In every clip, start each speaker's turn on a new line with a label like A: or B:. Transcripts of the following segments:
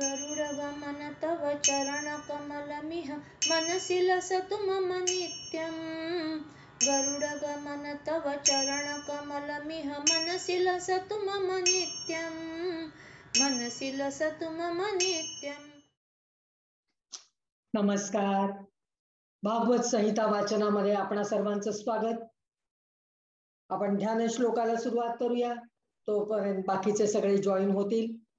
A: गरुडगमन तव चरणकमलमिह मनसि लसतु मम नित्यं। गरुडगमन तव चरणकमलमिह मनसि लसतु मम नित्यं। मनसि लसतु मम नित्यं।
B: नमस्कार. भागवत संहिता वाचनामध्ये आपणा सर्वांचं स्वागत. आपण ध्यान श्लोकाला सुरुवात करूया, तोपर्यंत बाकीचे सगळे जॉईन होतील.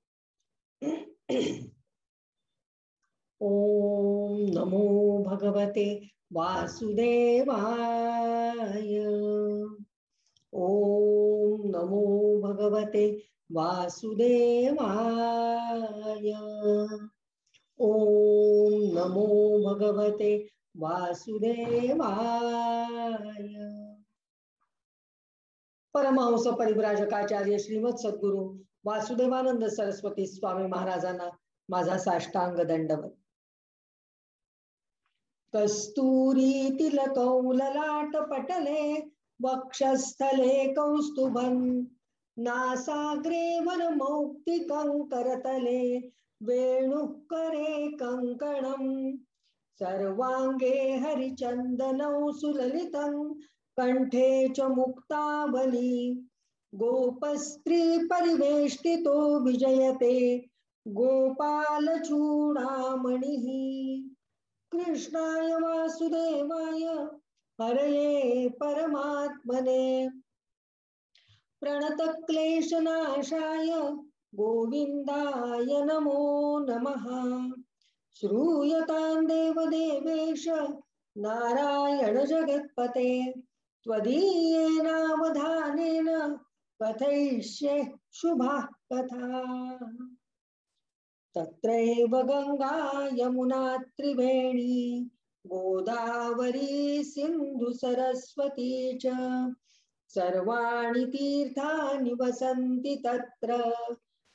B: ओम नमो भगवते वासुदेवाय. ओम नमो भगवते वासुदेवाय. ओम नमो भगवते वासुदेवाय. परमहंस परिव्राजकाचार्य श्रीमद सद्गुरु वासुदेवानंद सरस्वती स्वामी महाराजांना माझा साष्टांग दंडवत. कस्तूरी तिलकौललाट पटले वक्षस्थले कौस्तुभं नासाग्रे वनमौक्तिकं करतले वेणुः करे कंकणं सर्वांगे हरिचन्दनौ सुललितं कंठे च मुक्तावली गोपस्त्री परिवेष्टितो विजयते गोपालचूडामणिः. कृष्णाय वासुदेवाय हरये परमात्मने प्रणतक्लेशनाशाय गोविन्दाय नमो नमः. श्रूयतां देवदेवेश नारायण जगत्पते त्वदीयेनावधानेन कथयिष्ये शुभाः कथाः. तत्रैव गंगा यमुना त्रिवेणी गोदावरी सिंधु सरस्वती च सर्वाणि तीर्थानि वसन्ति तत्र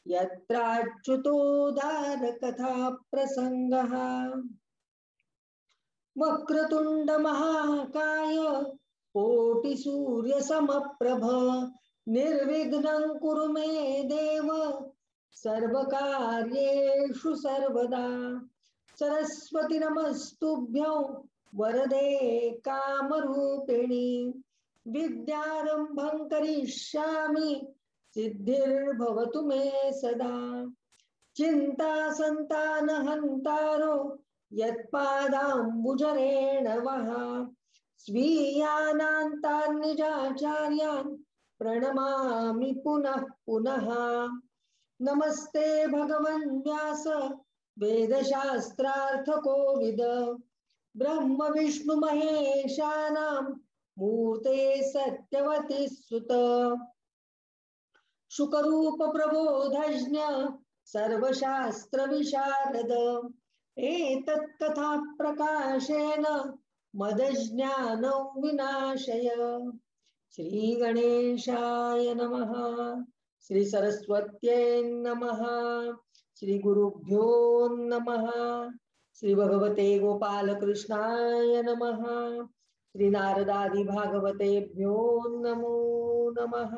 B: यत्राच्युतोदार कथा प्रसंगः. वक्रतुंड महाकाय कोटि सूर्य समप्रभ निर्विघ्नं कुरु मे देव सर्वकार्येषु सर्वदा. सरस्वती नमस्तुभ्यं वरदे कामरूपिणी विद्यारंभं करिष्यामि सिद्धिर्भवतु मे सदा. चिंता संतान हंतारो यत्पादाम्बुजरेणवः स्वीयानान्तान् निजाचार्यान् प्रणमामि पुनः पुनः. नमस्ते भगवन् व्यास वेदशास्त्रार्थ कोविद ब्रह्म विष्णु महेशानां मूर्ते सत्यवती सुत. शुकरूप प्रबोधज्ञ सर्वशास्त्र विशारद एतत् कथा प्रकाशेन मदज्ञानौ विनाशय. श्री गणेशाय नमः. श्री सरस्वत्यै नमः. श्री गुरुभ्यो नमः. श्री भगवते गोपाल कृष्णाय नमः. श्री नारदादि भागवतेभ्यो नमो नमः.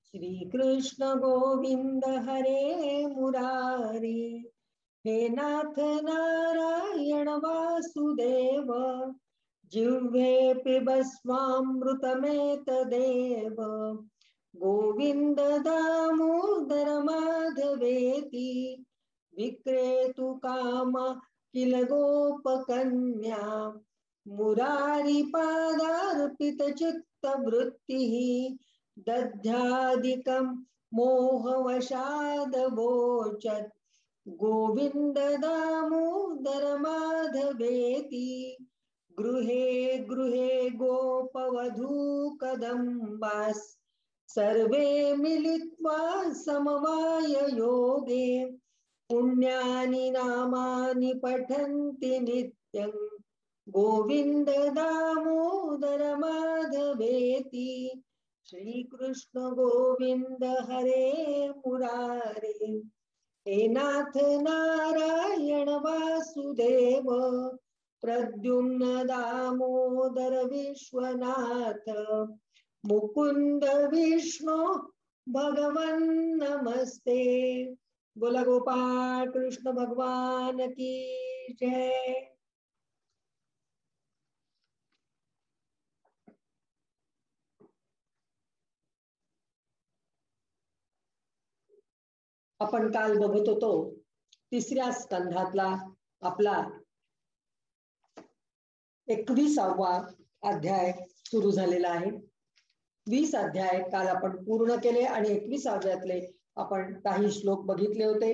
B: श्री कृष्ण गोविंद हरे मुरारी हे नाथ नारायण वासुदेव जिह्वे पिबस्वामृतमेतदेव गोविंद दामोदर माधवेति विक्रेतु काम किल गोपकन्या मुरारी पादार्पित चित्तवृत्तिः दध्यादिकं मोहवशादवोचत् गोविंद दामोदर माधवेति. गृहे गृहे गोपवधूकदम्बास् सर्वे मिलित्वा समवाय योगे पुण्यानि नामानि पठन्ति नित्यं गोविंद दामोदर माधवेति. श्री कृष्ण गोविंद हरे मुरारे हे नाथ नारायण वासुदेव प्रद्युम्न दामोदर विश्वनाथ मुकुंद विष्णु भगवन नमस्ते। बोला गोपाळ कृष्ण भगवान की जय। आपण काल बघत होतो तिसऱ्या स्कंधातला आपला 21वा अध्याय सुरू झालेला आहे। 20 अध्याय काल आपण पूर्ण केले आणि 21व्यातले आपण काही श्लोक बघितले होते,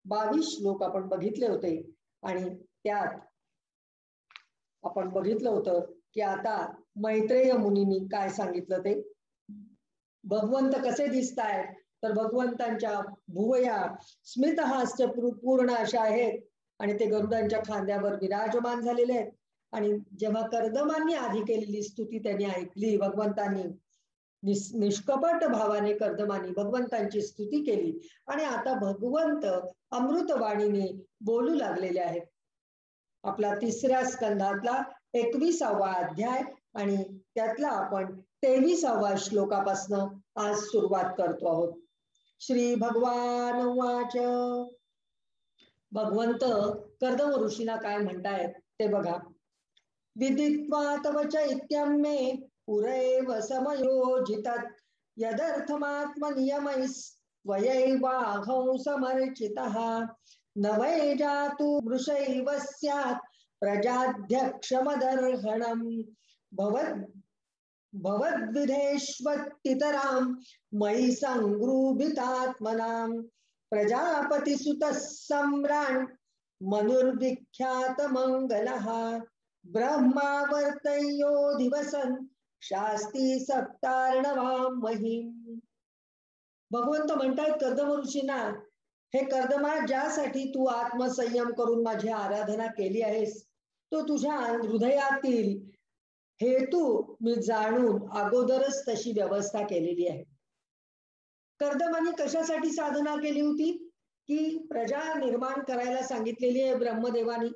B: 22 श्लोक आपण बघितले होते आणि त्यात आपण बघितलं होतं की आता मैत्रेय मुनींनी काय सांगितलं ते भगवंत कसे दिसतायत तर भगवंतांच्या भुवया स्मितहास्य पूर्ण अशा आहेत आणि ते गरुडांच्या खांद्यावर विराजमान झालेले आहेत। आणि जेव्हा कर्दमांनी आधी केलेली स्तुती त्यांनी ऐकली, भगवंतांनी निष्कपट भावाने कर्दमांनी भगवंतांची स्तुती केली आणि आता भगवंत अमृतवाणीने बोलू लागलेले आहेत। आपला तिसऱ्या स्कंधातला 21वा अध्याय आणि त्यातला आपण 23वा श्लोकापासून आज सुरुवात करतो आहोत। श्री भगवान वाच। भगवंत कर्दम ऋषींना काय म्हणतायत ते बघा। विदित्वा तव चैत्यमे पुरैव समयोजितत् यदर्थमात्मनियमैः स्वयैवाहं समर्चितः न वै जातु वृषैव स्यात् प्रजाध्यक्षमदर्हणम् भवद्विधेष्वत्तितरां मयि संगृभीतात्मनां प्रजापतिसुतः सम्रान् मनुर्विख्यात मंगलः ब्रह्मावर्तयो दिवसन् शास्ति सप्तार्णवां महिम्। भगवंत म्हणतात कर्दम ऋषींना, हे कर्दमा ज्यासाठी तू आत्मसंयम करून माझी आराधना केली आहेस तो तुझ्या हृदयातील हेतू मी जाणून अगोदरच तशी व्यवस्था केलेली आहे। कर्दमांनी कशासाठी साधना केली होती की प्रजा निर्माण करायला सांगितलेली आहे ब्रह्मदेवानी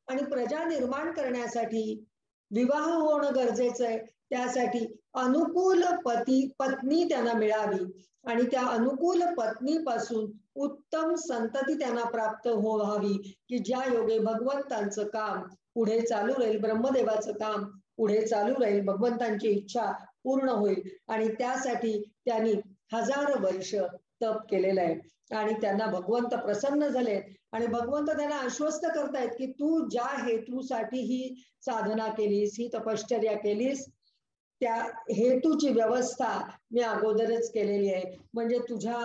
B: आणि प्रजा निर्माण करण्यासाठी विवाह होणं गरजेचं आहे। त्यासाठी अनुकूल पत्नी त्यांना मिळावी आणि त्या अनुकूल पत्नीपासून उत्तम संतती त्यांना प्राप्त व्हावी की ज्या योगे भगवंतांचं काम पुढे चालू राहील, ब्रह्मदेवाचं काम पुढे चालू राहील, भगवंतांची इच्छा पूर्ण होईल। आणि त्यासाठी त्यांनी 1000 वर्ष तप केलेलं आहे आणि त्यांना भगवंत प्रसन्न झाले आणि भगवंत त्यांना आश्वस्त करतायत की तू ज्या हेतूसाठी ही साधना केलीस, ही तपश्चर्या केलीस, त्या हेतूची व्यवस्था मी अगोदरच केलेली आहे। म्हणजे तुझ्या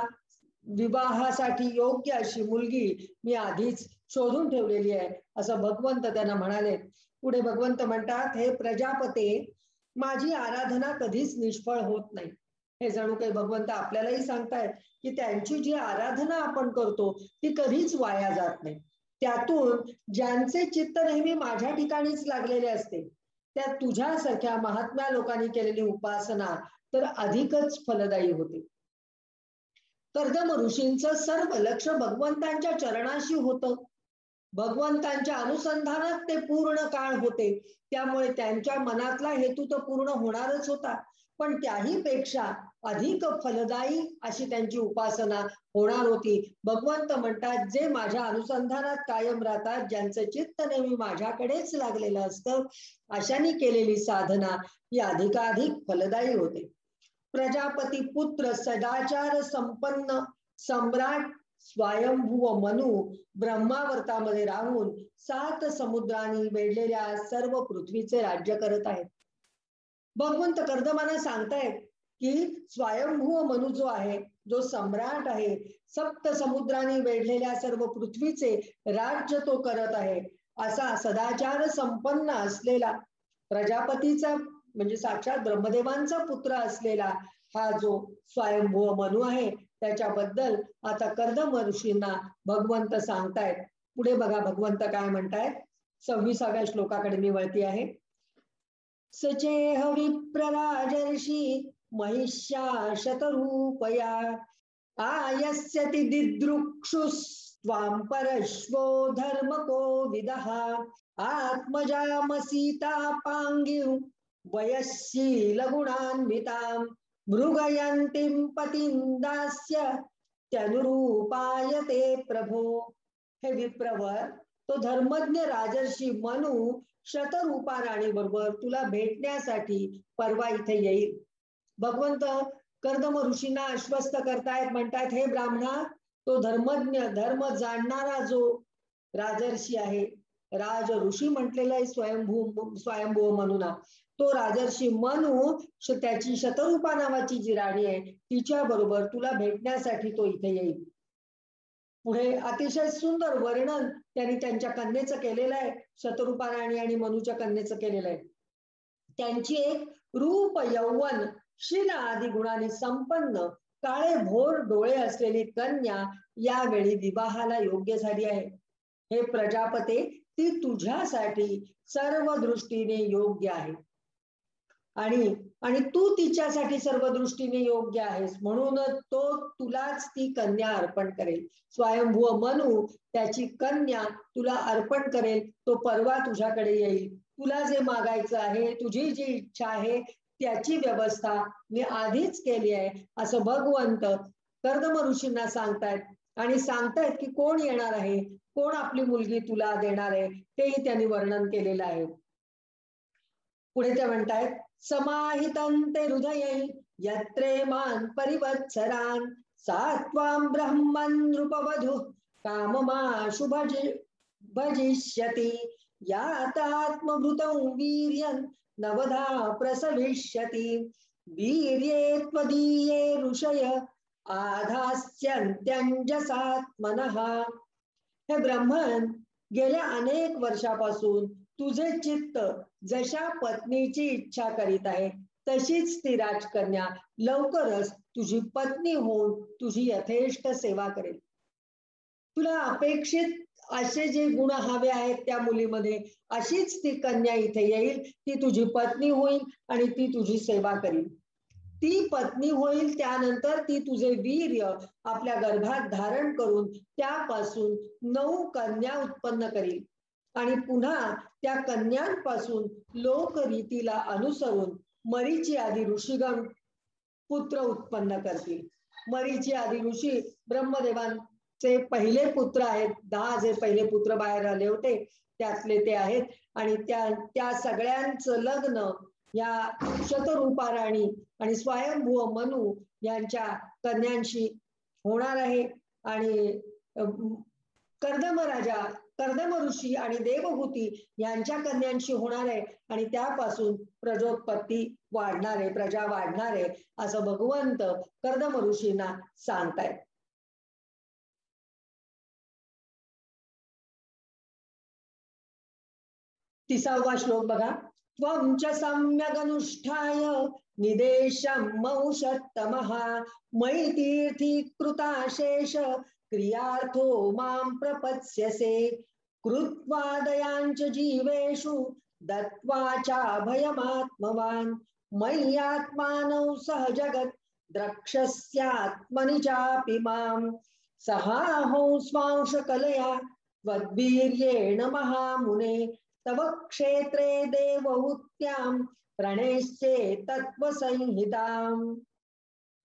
B: विवाहासाठी योग्य अशी मुलगी मी आधीच शोधून ठेवलेली आहे असं भगवंत त्यांना म्हणाले। पुढे भगवंत म्हणतात, हे प्रजापते, माझी आराधना कधीच निष्फळ होत नाही। हे जणू काही भगवंत आपल्यालाही सांगतायत की त्यांची जी आराधना आपण करतो ती कधीच वाया जात नाही। त्यातून ज्यांचे चित्त नेहमी माझ्या ठिकाणीच लागलेले असते त्या तुझ्यासारख्या महात्म्या लोकांनी केलेली उपासना तर अधिकच फलदायी होते। कर्दम ऋषींचं सर्व लक्ष भगवंतांच्या चरणाशी होतं। भगवंतांच्या अनुसंधानात ते पूर्ण काळ होते, त्यामुळे त्यांच्या मनातला हेतू तर पूर्ण होणारच होता, पण त्याही पेक्षा अधिक फलदायी अशी त्यांची उपासना होणार होती। भगवंत म्हणतात, जे माझ्या अनुसंधानात कायम राहतात, ज्यांचं चित्त नेहमी माझ्याकडेच लागलेलं असतं, अशाने केलेली साधना ही अधिकाधिक फलदायी होते। प्रजापती पुत्र सदाचार संपन्न सम्राट स्वयंभू मनु ब्रह्मावर्तामध्ये राहून 7 समुद्रांनी वेढलेल्या सर्व पृथ्वीचे राज्य करत आहेत। भगवंत कर्दमांना सांगतायत की स्वयंभू मनु जो आहे, जो सम्राट आहे, 7 समुद्रांनी वेढलेल्या सर्व पृथ्वीचे राज्य तो करत आहे। असा सदाचार संपन्न असलेला प्रजापतीचा म्हणजे साक्षात ब्रह्मदेवांचा पुत्र असलेला हा जो स्वयंभू मनु आहे त्याच्याबद्दल आता कर्दम ऋषींना भगवंत सांगतायत। पुढे बघा भगवंत काय म्हणतायत, 26व्या श्लोकाकडे मी वळती आहे। सचेह विप्रराजर्षी महिष्या शतरूपया आयस्यति दिदृक्षुस्त्वां परश्वो धर्मको विदः आत्मजामसीतापाङ्गिं वयस्शील गुणान्वितां मृगयन्तीं पतिं दास्य त्यानुरूपाय ते प्रभो. हे विप्रवर, तो धर्मज्ञ राजर्षी मनू शतरूपा राणी बरोबर तुला भेटण्यासाठी परवा इथे येईल. भगवंत कर्दम ऋषींना आश्वस्त करतायत, म्हणतात हे ब्राह्मणा, तो धर्मज्ञ धर्म जाणणारा जो राजर्षी आहे, राज ऋषी म्हटलेला आहे स्वयंभू म्हणून, तो राजर्षी मनू त्याची शतरूपा नावाची जी राणी आहे तिच्या बरोबर तुला भेटण्यासाठी तो इथे येईल. पुढे अतिशय सुंदर वर्णन त्यांनी त्यांच्या कन्येचं केलेलं आहे, शतरूपा राणी आणि मनूच्या कन्येचं केलेलं आहे. त्यांची एक रूप यौवन शील आदी गुणांनी संपन्न काळे भोर डोळे असलेली कन्या यावेळी विवाहाला योग्य झाली आहे. हे प्रजापते, ती तुझ्यासाठी सर्व दृष्टीने योग्य आहे आणि तू तिच्यासाठी सर्व दृष्टीने योग्य आहेस, म्हणून तो तुलाच ती कन्या अर्पण करेल. स्वयंभू मनू त्याची कन्या तुला अर्पण करेल. तो परवा तुझ्याकडे येईल. तुला जे मागायचं आहे, तुझी जी इच्छा आहे त्याची व्यवस्था मी आधीच केली आहे, असं भगवंत कर्दम ऋषींना सांगतायत. आणि सांगतायत की कोण येणार आहे, कोण आपली मुलगी तुला देणार आहे, तेही त्यांनी वर्णन केलेलं आहे. पुढे ते म्हणतायत, समाहितंते हृदयै यत्रेमान परिवत्सरान सात्वां ब्रह्मन् नृपवधु काममाशु भजिष्यति यातात्मभृतं वीर्यं नवधा प्रसविष्यति वीर्ये त्वदीये ऋषय आधास्यन्त्यञ्जसात्मनः. हे ब्रह्मन, गेल्या अनेक वर्षापासून तुझे चित्त जशा पत्नीची इच्छा करीत आहे तशीच ती राजकन्या लवकरच तुझी पत्नी होऊन तुझी यथेष्ट सेवा करेल. तुला अपेक्षित असे जे गुण हवे आहेत त्या मुलीमध्ये, अशीच ती कन्या इथे येईल. ती तुझी पत्नी होईल आणि ती तुझी सेवा करील. ती पत्नी होईल, त्यानंतर ती तुझे वीर्य आपल्या गर्भात धारण करून त्यापासून 9 कन्या उत्पन्न करील आणि पुन्हा त्या कन्यांपासून लोकरीतीला अनुसरून मरीची आदी ऋषीगण पुत्र उत्पन्न करतील. मरीची आदी ऋषी ब्रह्मदेवांचे पहिले पुत्र आहेत. 10 जे पहिले पुत्र बाहेर आले होते त्यातले ते आहेत. आणि त्या सगळ्यांचं लग्न या शतरूपा राणी आणि स्वयंभू मनू यांच्या कन्यांशी होणार आहे. आणि कर्दम ऋषी आणि देवहूती यांच्या कन्यांशी होणार आहे. आणि त्यापासून प्रजोत्पत्ती वाढणार आहे, प्रजा वाढणार आहे, असं भगवंत कर्दम ऋषींना सांगतायत. 30वा श्लोक बघा. त्वं च सम्यगनुष्ठाय निदेशं मौषत्तमः मयि तीर्थीकृताशेष क्रियार्थो मां प्रपत्स्यसे कृत्वा दयांच जीवेषु दत्त्वा चाभयमात्मवान् मय्यात्मानौ सह जगत् द्रक्ष्यस्यात्मनि चापि मां सहाहौ स्वांश कलया त्वद्वीर्येण महामुने तव क्षेत्रे देवहूत्यां प्रणेश्चे तत्वसंहितां.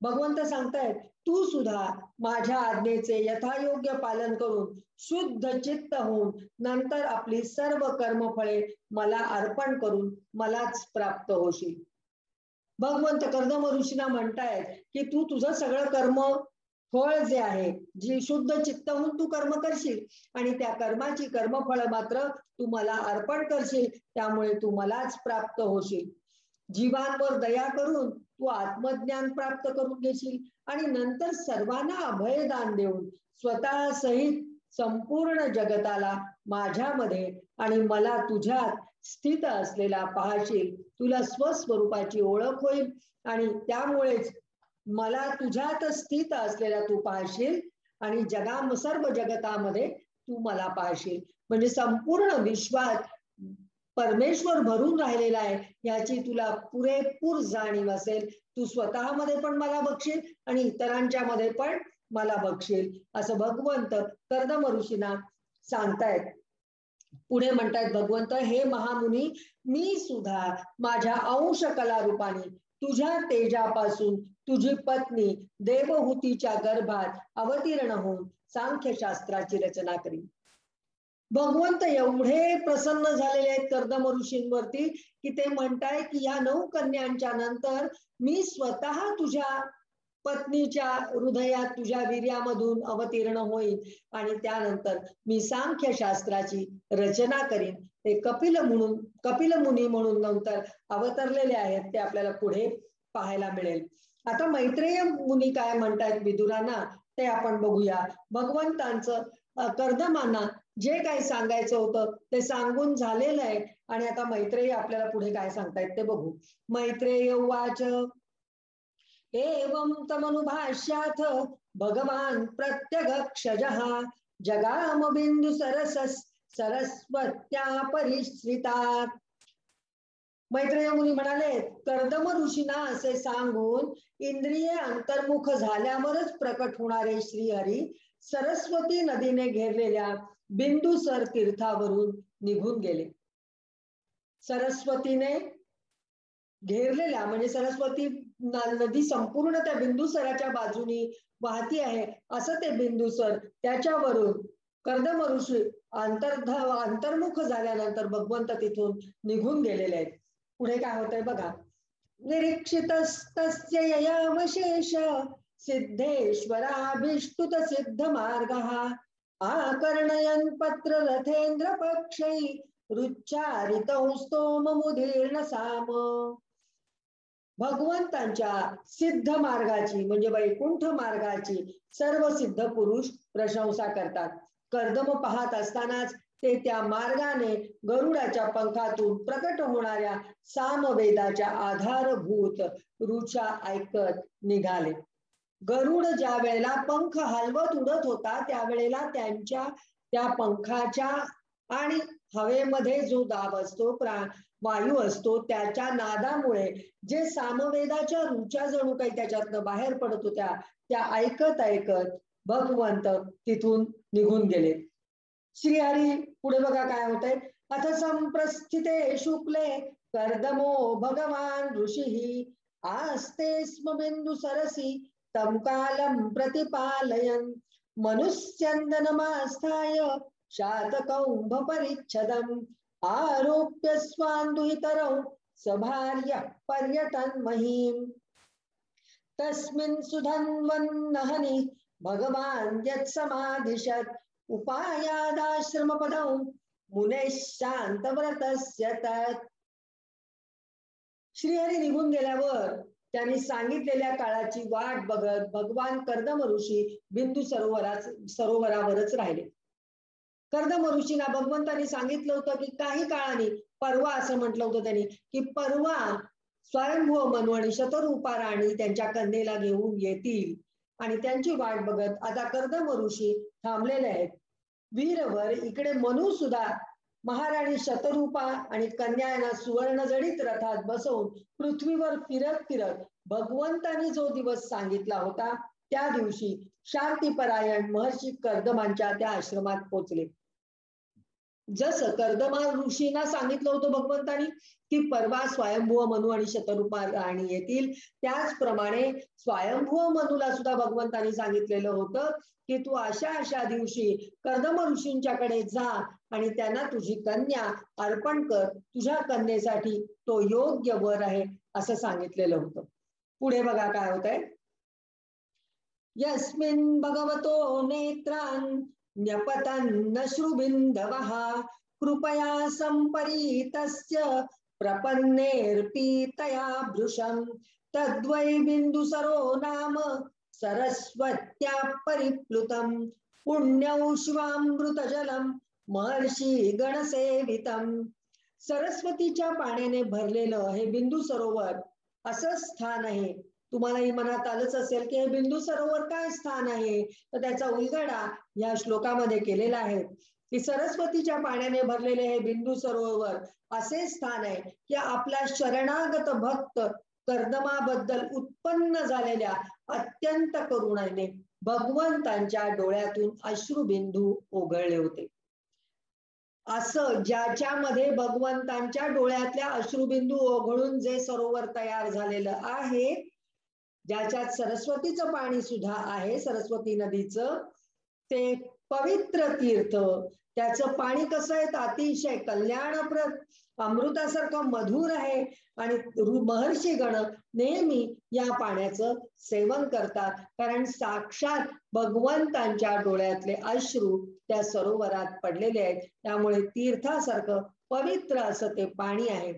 B: भगवंत सांगतायत, तू सुद्धा माझ्या आज्ञेचे यथायोग्य पालन करून शुद्ध चित्त होऊन नंतर आपली सर्व कर्मफळे मला अर्पण करून मलाच प्राप्त होशील. भगवंत कर्दम ऋषींना म्हणतायत की तू तुझं सगळं कर्म फळ जे आहे, जी शुद्ध चित्त होऊन तू कर्म करशील आणि त्या कर्माची कर्मफळ मात्र तू मला अर्पण करशील, त्यामुळे तू मलाच प्राप्त होशील. जीवांवर दया करून तू आत्मज्ञान प्राप्त करून घेशील आणि नंतर सर्वांना अभयदान देऊन स्वतः सहित संपूर्ण जगताला माझ्यामध्ये आणि मला तुझ्यात स्थित असलेला पाहशील. तुला स्वस्वरूपाची ओळख होईल आणि त्यामुळेच मला तुझ्यात स्थित असलेला तू पाहशील आणि सर्व जगतामध्ये तू मला पाहशील. म्हणजे संपूर्ण विश्वात परमेश्वर भरून राहिलेला आहे याची तुला पुरेपूर जाणीव असेल. तू स्वतःमध्ये पण मला बघशील आणि इतरांच्या मध्ये पण मला बघशील, असं भगवंत कर्दम ऋषींना सांगतायत. पुढे म्हणतात भगवंत, हे महामुनी, मी सुद्धा माझ्या अंश कला रूपाने तुझ्या तेजापासून तुझी पत्नी देवहूतीच्या गर्भात अवतीर्ण होऊन सांख्यशास्त्राची रचना करीन. भगवंत एवढे प्रसन्न झालेले आहेत कर्दम ऋषींवरती की ते म्हणताय की या 9 कन्यांच्या नंतर मी स्वतः तुझ्या पत्नीच्या हृदयात तुझ्या वीर्यामधून अवतीर्ण होईल आणि त्यानंतर मी सांख्यशास्त्राची रचना करीन. ते कपिल मुनी म्हणून नंतर अवतरलेले आहेत, ते आपल्याला पुढे पाहायला मिळेल. आता मैत्रेय मुनी काय म्हणतायत विदुरांना ते आपण बघूया. भगवंतांचं कर्दमांना जे काही सांगायचं होतं ते सांगून झालेलं आहे आणि आता मैत्रेय आपल्याला पुढे काय सांगतायत ते बघू. मैत्रेय उवाच एवं तमनुभाष्याथ भगवान प्रत्यगक्षजः जगाम बिंदु सरस्वत्या परिश्रितात. मैत्रेय मुनी म्हणाले, कर्दम ऋषींना असे सांगून इंद्रिये अंतर्मुख झाल्यावरच प्रकट होणारे श्रीहरी सरस्वती नदीने घेरलेल्या बिंदुसर तीर्थावरून निघून गेले. सरस्वतीने घेरलेल्या म्हणजे सरस्वती नदी संपूर्ण त्या बिंदुसराच्या बाजूनी वाहती आहे असं ते बिंदुसर, त्याच्यावरून कर्दम ऋषी अंतर्मुख झाल्यानंतर भगवंत तिथून निघून गेलेले आहेत. पुढे काय होतंय बघा. निरीक्षितस्तस्य ययावशेष सिद्धेश्वराभिष्टुत सिद्ध मार्गः आकर्णयन् पत्र रथेंद्र पक्षै रुच्चारितौ स्तोम मुदीर्ण साम. भगवंतांच्या सिद्ध मार्गाची म्हणजे वैकुंठ मार्गाची सर्व सिद्ध पुरुष प्रशंसा करतात. कर्दम पाहत असतानाच ते त्या मार्गाने गरुडाच्या पंखातून प्रकट होणाऱ्या सामवेदाच्या आधारभूत रुचा ऐकत निघाले. गरुड ज्या वेळेला पंख हलवत उडत होता त्यावेळेला त्यांच्या त्या पंखाच्या आणि हवेमध्ये जो दाब असतो, वायू असतो, त्याच्या नादामुळे जे सामवेदाच्या रुचा जणू काही त्याच्यातनं बाहेर पडत होत्या त्या ऐकत ऐकत भगवंत तिथून निघून गेले. श्रीहरी पुढे बघा काय होतंय. अथ संप्रस्थिते शुक्ले कर्दमो भगवान ऋषी आस्ते स्म बिंदु सरसी तम कालम प्रतिपालयन् मनुष्यन्दनमास्थाय शातकौंभ परिच्छदम् आरोप्य स्वान्दुहितरौ सभार्य पर्यटन महीम. तस्मिन् सुधन्वन्नहनि भगवान यत्समाधिशत् उपायादाश्रमपदौ मुने शांतव्रतस्य तत्. श्रीहरी निघून गेल्यावर त्यांनी सांगितलेल्या काळाची वाट बघत भगवान कर्दम ऋषी बिंदू सरोवरावरच राहिले. कर्दम ऋषींना भगवंतांनी सांगितलं होतं की काही काळाने, परवा असं म्हटलं होतं त्यांनी की परवा स्वयंभू मनु आणि शतरूपा राणी त्यांच्या कन्येला घेऊन येतील आणि त्यांची वाट बघत आता कर्दम ऋषी थांबलेले आहेत. वीरवर इकडे मनु सुद्धा महाराणी शतरूपा आणि कन्या यांना सुवर्ण जडित रथात बसवून पृथ्वीवर फिरत फिरत भगवंतांनी जो दिवस सांगितला होता त्या दिवशी शांतीपरायण महर्षी कर्दमांच्या त्या आश्रमात पोहोचले. जसं कर्दमा ऋषींना सांगितलं होतं भगवंतांनी की परवा स्वयंभू मनु आणि शतरूपा राणी येतील, त्याचप्रमाणे स्वयंभू मनुला सुद्धा भगवंतांनी सांगितलेलं होतं की तू अशा दिवशी कर्दम ऋषींच्याकडे जा आणि त्यांना तुझी कन्या अर्पण कर, तुझ्या कन्येसाठी तो योग्य वर आहे असं सांगितलेलं होतं. पुढे बघा काय होतंय. यस्मिन् भगवतो नेत्रान् न्यपतन्नश्रुबिन्दवः कृपया संपरीतस्य प्रपन्नेऽर्पितया भृशं तद्वै बिन्दुसरो नाम सरस्वत्या परिप्लुतं पुण्यौष्वामृतजलं महर्षी गणसेवितं. सरस्वतीच्या पाण्याने भरलेलं हे बिंदू सरोवर असं स्थान आहे. तुम्हालाही मनात आलंच असेल की हे बिंदू सरोवर काय स्थान आहे, तर त्याचा उलगडा या श्लोकामध्ये केलेला आहे की सरस्वतीच्या पाण्याने भरलेले हे बिंदू सरोवर असे स्थान आहे की आपला शरणागत भक्त कर्दमाबद्दल उत्पन्न झालेल्या अत्यंत करुणेने भगवंतांच्या डोळ्यातून अश्रुबिंदू ओघळले होते. असं ज्याच्यामध्ये भगवंतांच्या डोळ्यातल्या अश्रुबिंदू ओघळून जे सरोवर तयार झालेलं आहे, ज्याच्यात सरस्वतीचं पाणी सुद्धा आहे, सरस्वती नदीचं, ते पवित्र तीर्थ, त्याचं पाणी कसं आहे, अतिशय कल्याणप्रद, अमृतासारखं मधुर आहे. आणि महर्षी गण नेहमी या पाण्याचं सेवन करतात, कारण साक्षात भगवंतांच्या डोळ्यातले अश्रू त्या सरोवरात पडलेले आहेत. त्यामुळे तीर्थासारखं पवित्र असं ते पाणी आहे.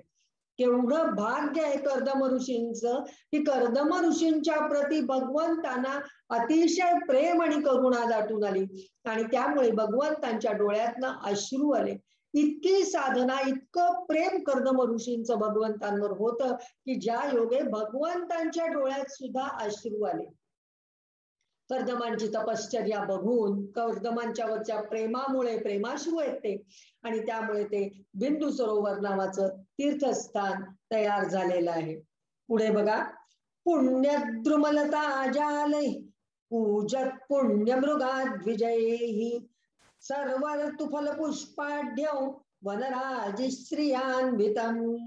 B: केवढं भाग्य आहे कर्दम ऋषींचं, की कर्दम ऋषींच्या प्रती भगवंतांना अतिशय प्रेम आणि करुणा दाटून आली आणि त्यामुळे भगवंतांच्या डोळ्यातनं अश्रू आले. इतकी साधना, इतकं प्रेम कर्दम ऋषींचं भगवंतांवर होतं की ज्या योगे भगवंतांच्या डोळ्यात सुद्धा अश्रू आले. कर्दमांची तपश्चर्या बघून कर्दमांच्या वरच्या प्रेमामुळे प्रेमाश्रू आहेत ते, आणि त्यामुळे ते बिंदू सरोवर नावाचं तीर्थस्थान तयार झालेलं आहे. पुढे बघा, पुण्यद्रुमलता जालय पूजत पुण्यमृगाद्विजयैः सर्वर्तुफल पुष्पाढ्यौ वनराजिश्रियान्वितम्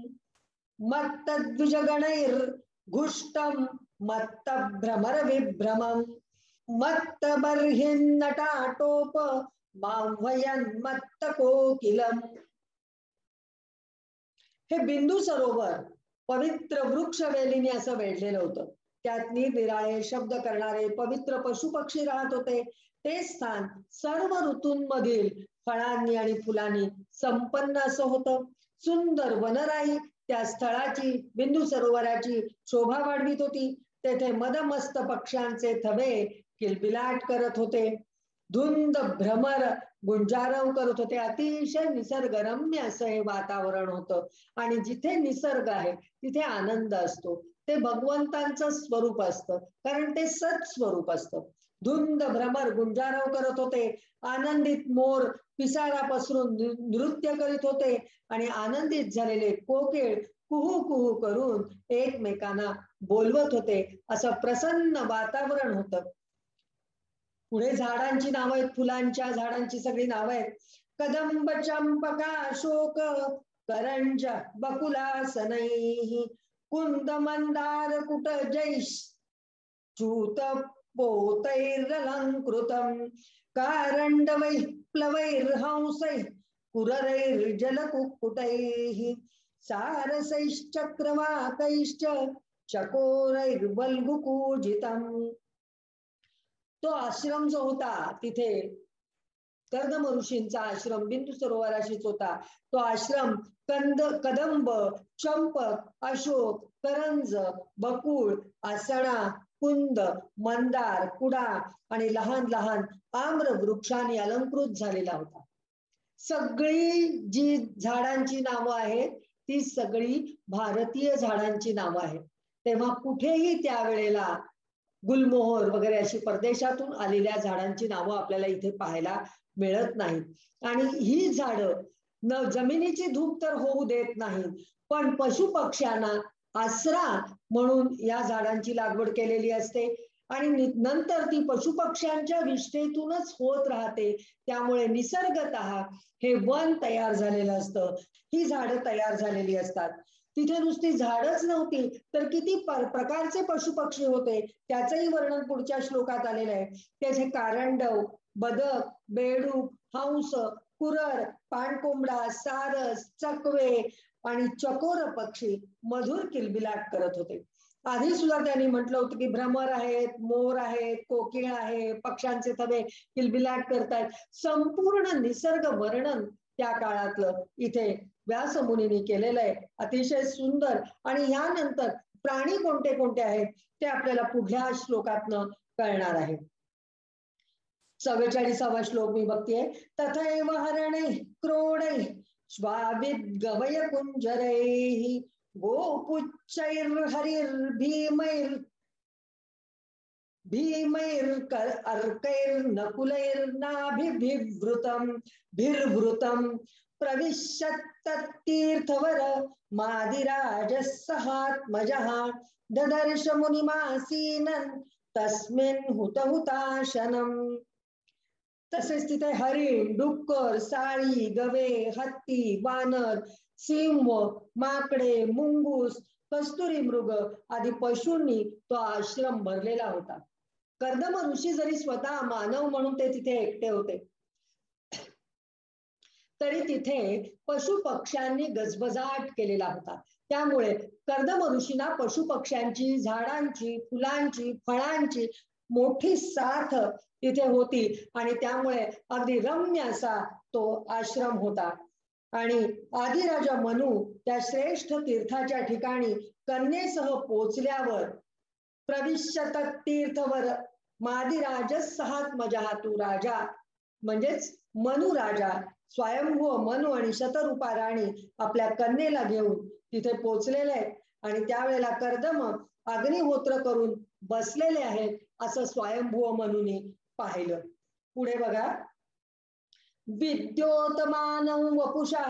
B: मत्तद्विजगणैर्घुष्टं मत्तभ्रमर विभ्रमम् मत्तबर्हिन्नटाटोप माह्वयन् कोकिलम्. हे बिंदू सरोवर पवित्र वृक्ष वेलीने असं वेढलेलं होतं. त्यात निरनिराळे शब्द करणारे पवित्र पशु पक्षी राहत होते. ते स्थान सर्व ऋतूंमधील फळांनी आणि फुलांनी संपन्न असं होतं. सुंदर वनराई त्या स्थळाची, बिंदू सरोवराची शोभा वाढवित होती. तेथे मदमस्त पक्ष्यांचे थवे किलबिलाट करत होते. धुंद भ्रमर गुंजारव करत होते. अतिशय निसर्गरम्य असं हे वातावरण होतं. आणि जिथे निसर्ग आहे तिथे आनंद असतो. ते भगवंतांचं स्वरूप असतं, कारण ते सत स्वरूप असतं. धुंद भ्रमर गुंजारव करत होते. आनंदित मोर पिसारा पसरून नृत्य करीत होते आणि आनंदित झालेले कोकिळ कुहू कुहू करून एकमेकांना बोलवत होते. असं प्रसन्न वातावरण होतं. पुढे झाडांची नावं आहेत, फुलांच्या झाडांची सगळी नावं आहेत. कदंब चंपका अशोक करंज बकुलासनैः कुंद मंदार कुट जैश च्यूत पोतैरलंकृतम् कारंडवैः प्लवैर्हंसैः कुररैर्जलकुक्कुटैः सारसैश्चक्रवाकैश्च चकोरैर्वल्गुकूजितम्. तो आश्रम जो होता तिथे कर्दम ऋषींचा आश्रम बिंदू सरोवराशीच होता. तो आश्रम कदंब, चंपक, अशोक, करंज, बकुळ, आसणा, कुंद, मंदार, कुडा आणि लहान लहान आम्र वृक्षांनी अलंकृत झालेला होता. सगळी जी झाडांची नावं आहेत ती सगळी भारतीय झाडांची नावं आहेत. तेव्हा कुठेही त्यावेळेला गुलमोहर वगैरे अशी परदेशातून आलेल्या झाडांची नावं आपल्याला इथे पाहायला मिळत नाहीत. आणि ही झाडं जमिनीची धूप तर होऊ देत नाहीत, पण पशु पक्ष्यांना आसरा म्हणून या झाडांची लागवड केलेली असते आणि नंतर ती पशु पक्ष्यांच्या विष्ठेतूनच होत राहते. त्यामुळे निसर्गतः हे वन तयार झालेलं असतं, ही झाडं तयार झालेली असतात. तिथे नुसती झाडच नव्हती तर किती प्रकारचे पशु पक्षी होते त्याचंही वर्णन पुढच्या श्लोकात आलेलं आहे. त्याचे कारंडव, बदक, बेडूक, हंस, कुरर, पाणकोंबडा, सारस, चकवे आणि चकोर पक्षी मधुर किलबिलाट करत होते. आधी सुद्धा त्यांनी म्हटलं होतं की भ्रमर आहेत, मोर आहेत, कोकिळ आहे, पक्ष्यांचे थवे किलबिलाट करतायत. संपूर्ण निसर्ग वर्णन त्या काळातलं इथे व्यासमुनींनी केलेलं आहे. अतिशय सुंदर. आणि यानंतर प्राणी कोणते कोणते आहेत ते आपल्याला पुढल्या श्लोकातनं कळणार आहे. 44वा श्लोक मी बघतेय. तथैव हरणैः क्रोडैः श्वाविद् गवय कुंजरैः गोपुच्छैर्हरिर्भीमैर्कर्कैर्नकुलैर्नाभिभिवृतं भिर्वृतं प्रविशत्ततीर्थवर मादिराजः सहात्मजः ददर्श मुनिमासीनन् तस्मिन् हुतहुताशनम्. तसेच तिथे हरिण, डुक्कर, साळी, गवे, हत्ती, वानर, सिंह, माकडे, मुंगूस, कस्तुरी मृग आदी पशूंनी तो आश्रम भरलेला होता. कर्दम ऋषी जरी स्वतः मानव म्हणून ते तिथे एकटे होते, तरी तिथे पशु पक्ष्यांनी गजबजाट केलेला होता. त्यामुळे कर्दम ऋषींना पशु पक्ष्यांची, झाडांची, फुलांची, फळांची मोठी साथ तिथे होती आणि त्यामुळे अगदी रम्य असा तो आश्रम होता. आणि आदिराजा मनू त्या श्रेष्ठ तीर्थाच्या ठिकाणी कन्येसह पोचल्यावर प्रविश्य तीर्थवर मादिराज सहात्मजा तू राजा, म्हणजेच मनु राजा स्वयंभू मनु आणि शतरूपा राणी आपल्या कन्येला घेऊन तिथे पोचलेले आहेत. आणि त्यावेळेला कर्दम अग्निहोत्र करून बसलेले आहेत असं स्वयंभू मनुने पाहिलं. पुढे बघा, विद्योतमानं वपुषा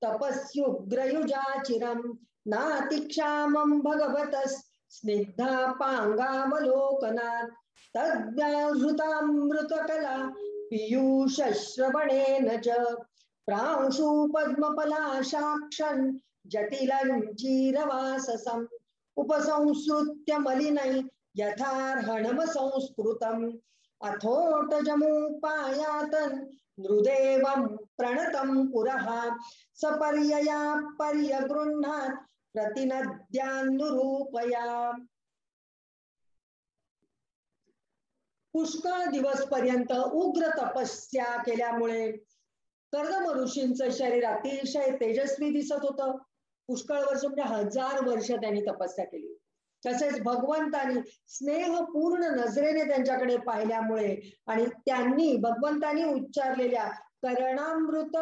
B: तपस्युग्रयुजाचिरं नातिक्षामं भगवतः स्निग्धापाङ्गावलोकनात् तद्व्याहृतामृतकला पीयूषश्रवणेन च प्रांशु पद्मपलाशाक्षन् जटिलं चीरवाससम् उपसंसृत्य मलिनै यथार्हणम संस्कृतम् अथोटजमुपायातन् नृदेवं प्रणतं पुरः सपर्यया पर्यगृह्णात् प्रतिनद्यान्नुरूपया. पुष्कळ दिवस पर्यंत उग्र तपस्या केल्यामुळे कर्दम ऋषींचं शरीर अतिशय तेजस्वी दिसत होतं. पुष्कळ वर्ष म्हणजे 1000 वर्ष त्यांनी तपस्या केली. तसेच भगवंतानी स्नेहपूर्ण नजरेने त्यांच्याकडे पाहिल्यामुळे आणि त्यांनी भगवंतानी उच्चारलेल्या करणामृत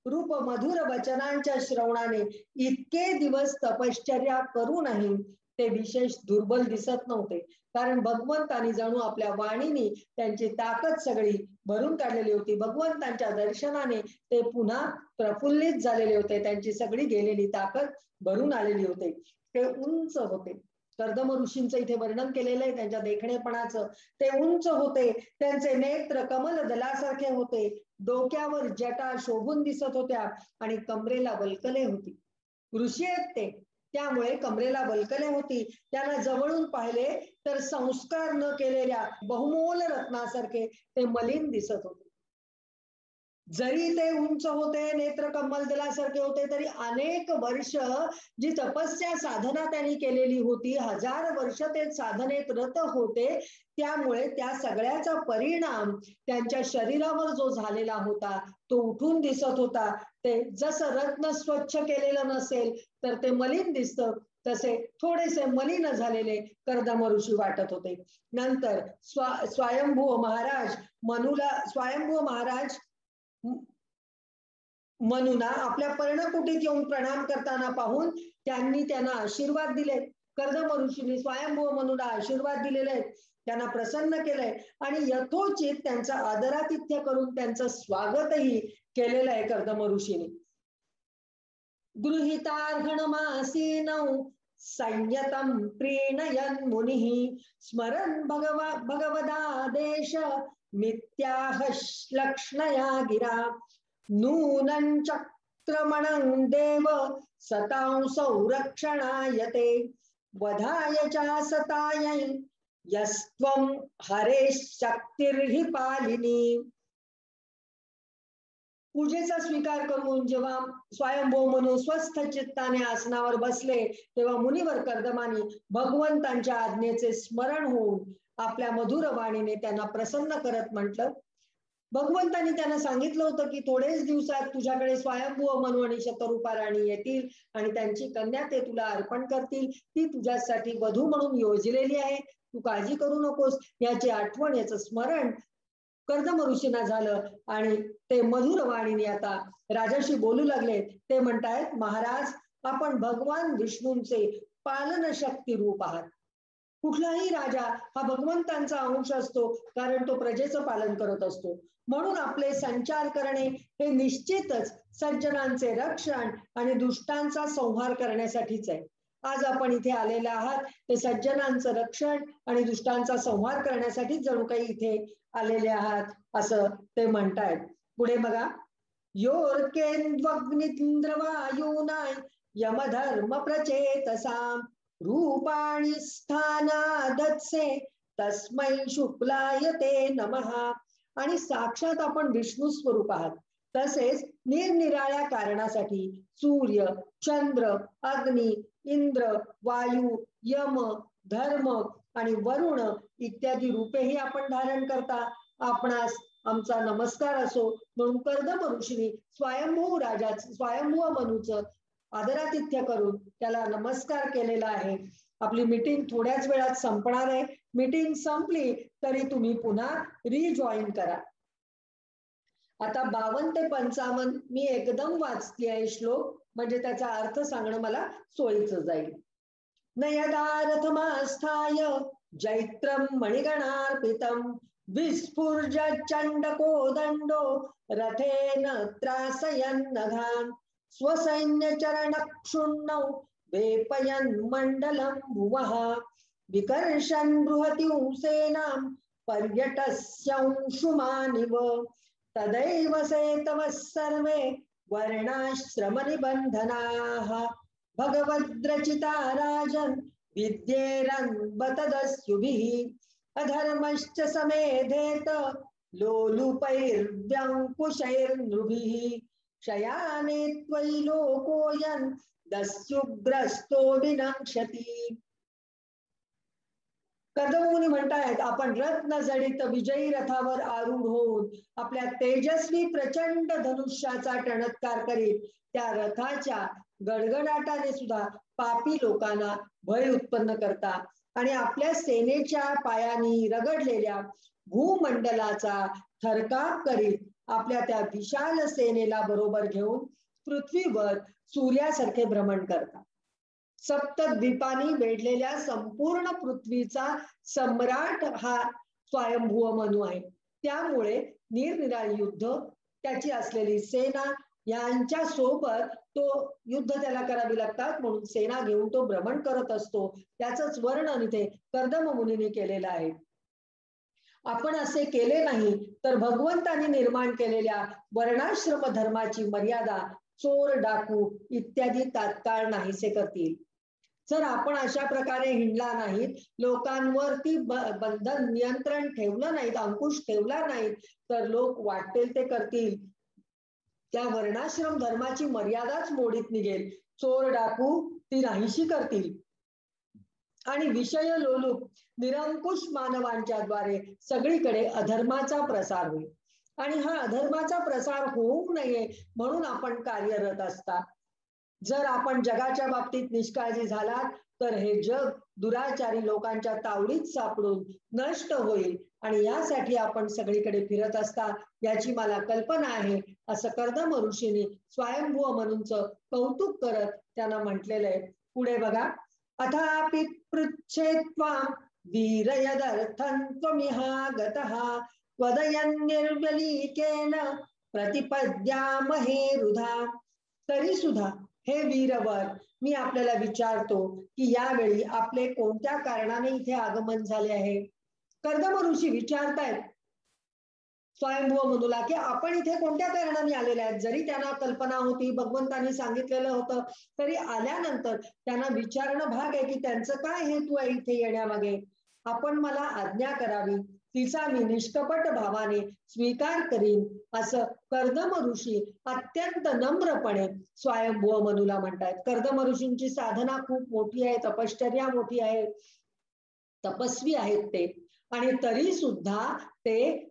B: रूप मधुर वचनांच्या श्रवणाने इतके दिवस तपश्चर्या करूनही ते विशेष दुर्बल दिसत नव्हते. कारण भगवंतानी जणू आपल्या वाणीने त्यांची ताकद सगळी भरून काढलेली होती. भगवंतांच्या दर्शनाने ते पुन्हा प्रफुल्लित झालेले होते. त्यांची सगळी गेलेली ताकद भरून आलेली होते. ते उंच होते. कर्दम ऋषींचं इथे वर्णन केलेलं आहे त्यांच्या देखणेपणाचं. ते उंच होते, त्यांचे नेत्र कमल दलासारखे होते, डोक्यावर जटा शोभून दिसत होत्या आणि कमरेला वल्कले होती. ऋषी आहेत ते, त्यामुळे कमरेला वल्कले होती. त्यांना जवळून पाहिले तर संस्कार न केलेल्या बहुमोल रत्नासारखे ते मलिन दिसत होते. जरी ते उंच होते, नेत्र कमल दलासारखे होते, तरी अनेक वर्ष जी तपस्या साधना त्यांनी केलेली होती, 1000 वर्ष ते साधनेत रत होते, त्यामुळे त्या सगळ्याचा परिणाम त्यांच्या शरीरावर जो झालेला होता तो उठून दिसत होता. ते जसं रत्न स्वच्छ केलेलं नसेल तर ते मलिन दिसतं, तसे थोडेसे मलिन झालेले कर्दम ऋषी वाटत होते. नंतर स्वयंभू महाराज मनुला आपल्या पर्णकुटीत येऊन प्रणाम करताना पाहून त्यांनी त्यांना आशीर्वाद दिले. कर्दम ऋषींनी स्वयंभू मनुला आशीर्वाद दिलेले आहेत, त्यांना प्रसन्न केलंय आणि यथोचित त्यांचा आदरातिथ्य करून त्यांचं स्वागतही केलेलं आहे कर्दम ऋषींनी. गृहीतार्हणमासीनौ संयतं प्रीणयन् मुनिः स्मरन् भगवदादेश मिथ्याह लक्ष्णया गिरा नूनं चक्रमणं देव सतां संरक्षणायते वधाय च सतायै यस्त्वं हरे शक्तिर्हि पालिनी. पूजेचा स्वीकार करून जेव्हा स्वयंभू मनु स्वस्थ चित्ताने आसनावर बसले, तेव्हा मुनिवर कर्दमानी भगवंतांच्या आज्ञेचे स्मरण होऊन आपल्या मधुर वाणीने त्यांना प्रसन्न करत म्हटलं. भगवंतांनी त्यांना सांगितलं होतं की थोडेच दिवसात तुझ्याकडे स्वयंभू मनु आणि शतरूपा राणी येतील आणि त्यांची कन्या ते तुला अर्पण करतील. ती तुझ्यासाठी वधू म्हणून योजलेली आहे, तू काळजी करू नकोस. याची आठवण, याचं स्मरण कर्दम ऋषींना झालं आणि ते मधुर वाणीने आता राजाशी बोलू लागले. ते म्हणतायत, महाराज आपण भगवान विष्णूंचे पालन शक्ती रूप आहात. कुठलाही राजा हा भगवंतांचा अंश असतो, कारण तो प्रजेचं पालन करत असतो. म्हणून आपले संचार करणे हे निश्चितच सज्जनांचे रक्षण आणि दुष्टांचा संहार करण्यासाठीच आहे. आज आपण इथे आलेले आहात ते सज्जनांचं रक्षण आणि दुष्टांचा संहार करण्यासाठी जणू काही इथे आलेले आहात असं ते म्हणतायत. पुढे बघा, योर्केन्द्वग्निन्द्रवायूनाय यमधर्म प्रचेतसाम रूपाणि स्थानादत्से तस्मै शुक्लाय ते नमः. आणि साक्षात आपण विष्णू स्वरूप आहात. तसेच निरनिराळ्या कारणासाठी सूर्य, चंद्र, अग्नी, इंद्र, वायू, यम, धर्म आणि वरुण इत्यादी रूपेही आपण धारण करता. आपणास आमचा नमस्कार असो म्हणून कर्दम ऋषीने स्वयंभू मनूचं आदरातिथ्य करून त्याला नमस्कार केलेला आहे. आपली मीटिंग थोड्याच वेळात संपणार आहे. मीटिंग संपली तरी तुम्ही पुन्हा रिजॉईन करा. आता 52 ते 55 मी एकदम वाचते आहे श्लोक, म्हणजे त्याचा अर्थ सांगणं मला सोयीचं जाईल. नयदारथमास्थाय जैत्रम मणिगणार्पितम विस्फुर्ज चंडको दंडो रथेन त्रासयन्नघान स्वसैन्यचरणक्षुण्णौ वेपयन् मण्डलं भुवः विकर्षन् बृहतीं सेनां पर्यटस्यंशुमानिव तदैव सेतवः सर्वे वर्णाश्रमनिबन्धनाः भगवद्रचिता राजन् विद्येरन्बतदस्युभिः अधर्मश्च समेधेत लोलुपैर्व्यङ्कुशैर्नृभिः शयाने त्वयि लोकोऽयन् दस्युग्रस्तो विनक्ष्यति. कर्दममुनी म्हणतायत, आपण रत्न जडित विजयी रथावर आरूढ होऊन आपल्या तेजस्वी प्रचंड धनुष्याचा टणत्कार करीत त्या रथाच्या गडगडाटाने सुद्धा पापी लोकांना भय उत्पन्न करता आणि आपल्या सेनेच्या पायांनी रगडलेल्या भूमंडलाचा थरकाप करीत आपल्या त्या विशाल सेनेला बरोबर घेऊन पृथ्वीवर सूर्यासारखे भ्रमण करतात. सप्तद्वीपांनी वेढलेल्या संपूर्ण पृथ्वीचा सम्राट हा स्वयंभू मनू आहे. त्यामुळे निरनिराळी युद्ध, त्याची असलेली सेना यांच्या सोबत तो युद्ध त्याला करावी लागतात, म्हणून सेना घेऊन तो भ्रमण करत असतो. त्याचंच वर्णन इथे कर्दम मुनीने केलेलं आहे. आपण असे केले नाही तर भगवंतांनी निर्माण केलेल्या वर्णाश्रम धर्माची मर्यादा चोर, डाकू इत्यादी तात्काळ नाहीसे करतील. जर आपण अशा प्रकारे हिंडला नाहीत, लोकांवरती बंधन नियंत्रण ठेवलं नाहीत, अंकुश ठेवला नाहीत, तर लोक वाटेल ते करतील. त्या वर्णाश्रम धर्माची मर्यादाच मोडीत निघेल. चोर, डाकू ती नाहीशी करतील आणि विषय लोलुप निरंकुश मानवांच्या द्वारे सगळीकडे अधर्माचा प्रसार होईल. आणि हा अधर्माचा प्रसार होऊ नये म्हणून आपण कार्यरत असता. जर आपण जगाच्या बाबतीत निष्काळजी झालात तर हे जग दुराचारी लोकांच्या तावडीत सापडून नष्ट होईल आणि यासाठी आपण सगळीकडे फिरत असता याची मला कल्पना आहे, असं कर्दम ऋषींनी स्वयंभू मनूंचं कौतुक करत त्यांना म्हटलेलं आहे. पुढे बघा, अथापि पृच्छेत्वां वीरयदर्थं त्वमिहागतः त्वदयन्निर्व्यलीकेन प्रतिपद्यामहे रुधा. तरी सुद्धा हे वीरवर, मी आपल्याला विचारतो की यावेळी आपले कोणत्या कारणाने इथे आगमन झाले आहे. कर्दम ऋषी विचारतायत स्वयंभू मनूला की आपण इथे कोणत्या कारणाने आलेले आहेत. जरी त्यांना कल्पना होती, भगवंतांनी सांगितलेलं होतं, तरी आल्यानंतर त्यांना विचारणं भाग आहे की त्यांचं काय हेतू आहे इथे येण्यामागे. आपण मला आज्ञा करावी, तिचा मी निष्कपट भावाने स्वीकार करीन, असं कर्दम ऋषी अत्यंत नम्रपणे स्वयंभू मनूला म्हणतायत. कर्दम ऋषींची साधना खूप मोठी आहे, तपश्चर्या मोठी आहे, तपस्वी आहेत ते, आणि तरी सुद्धा ते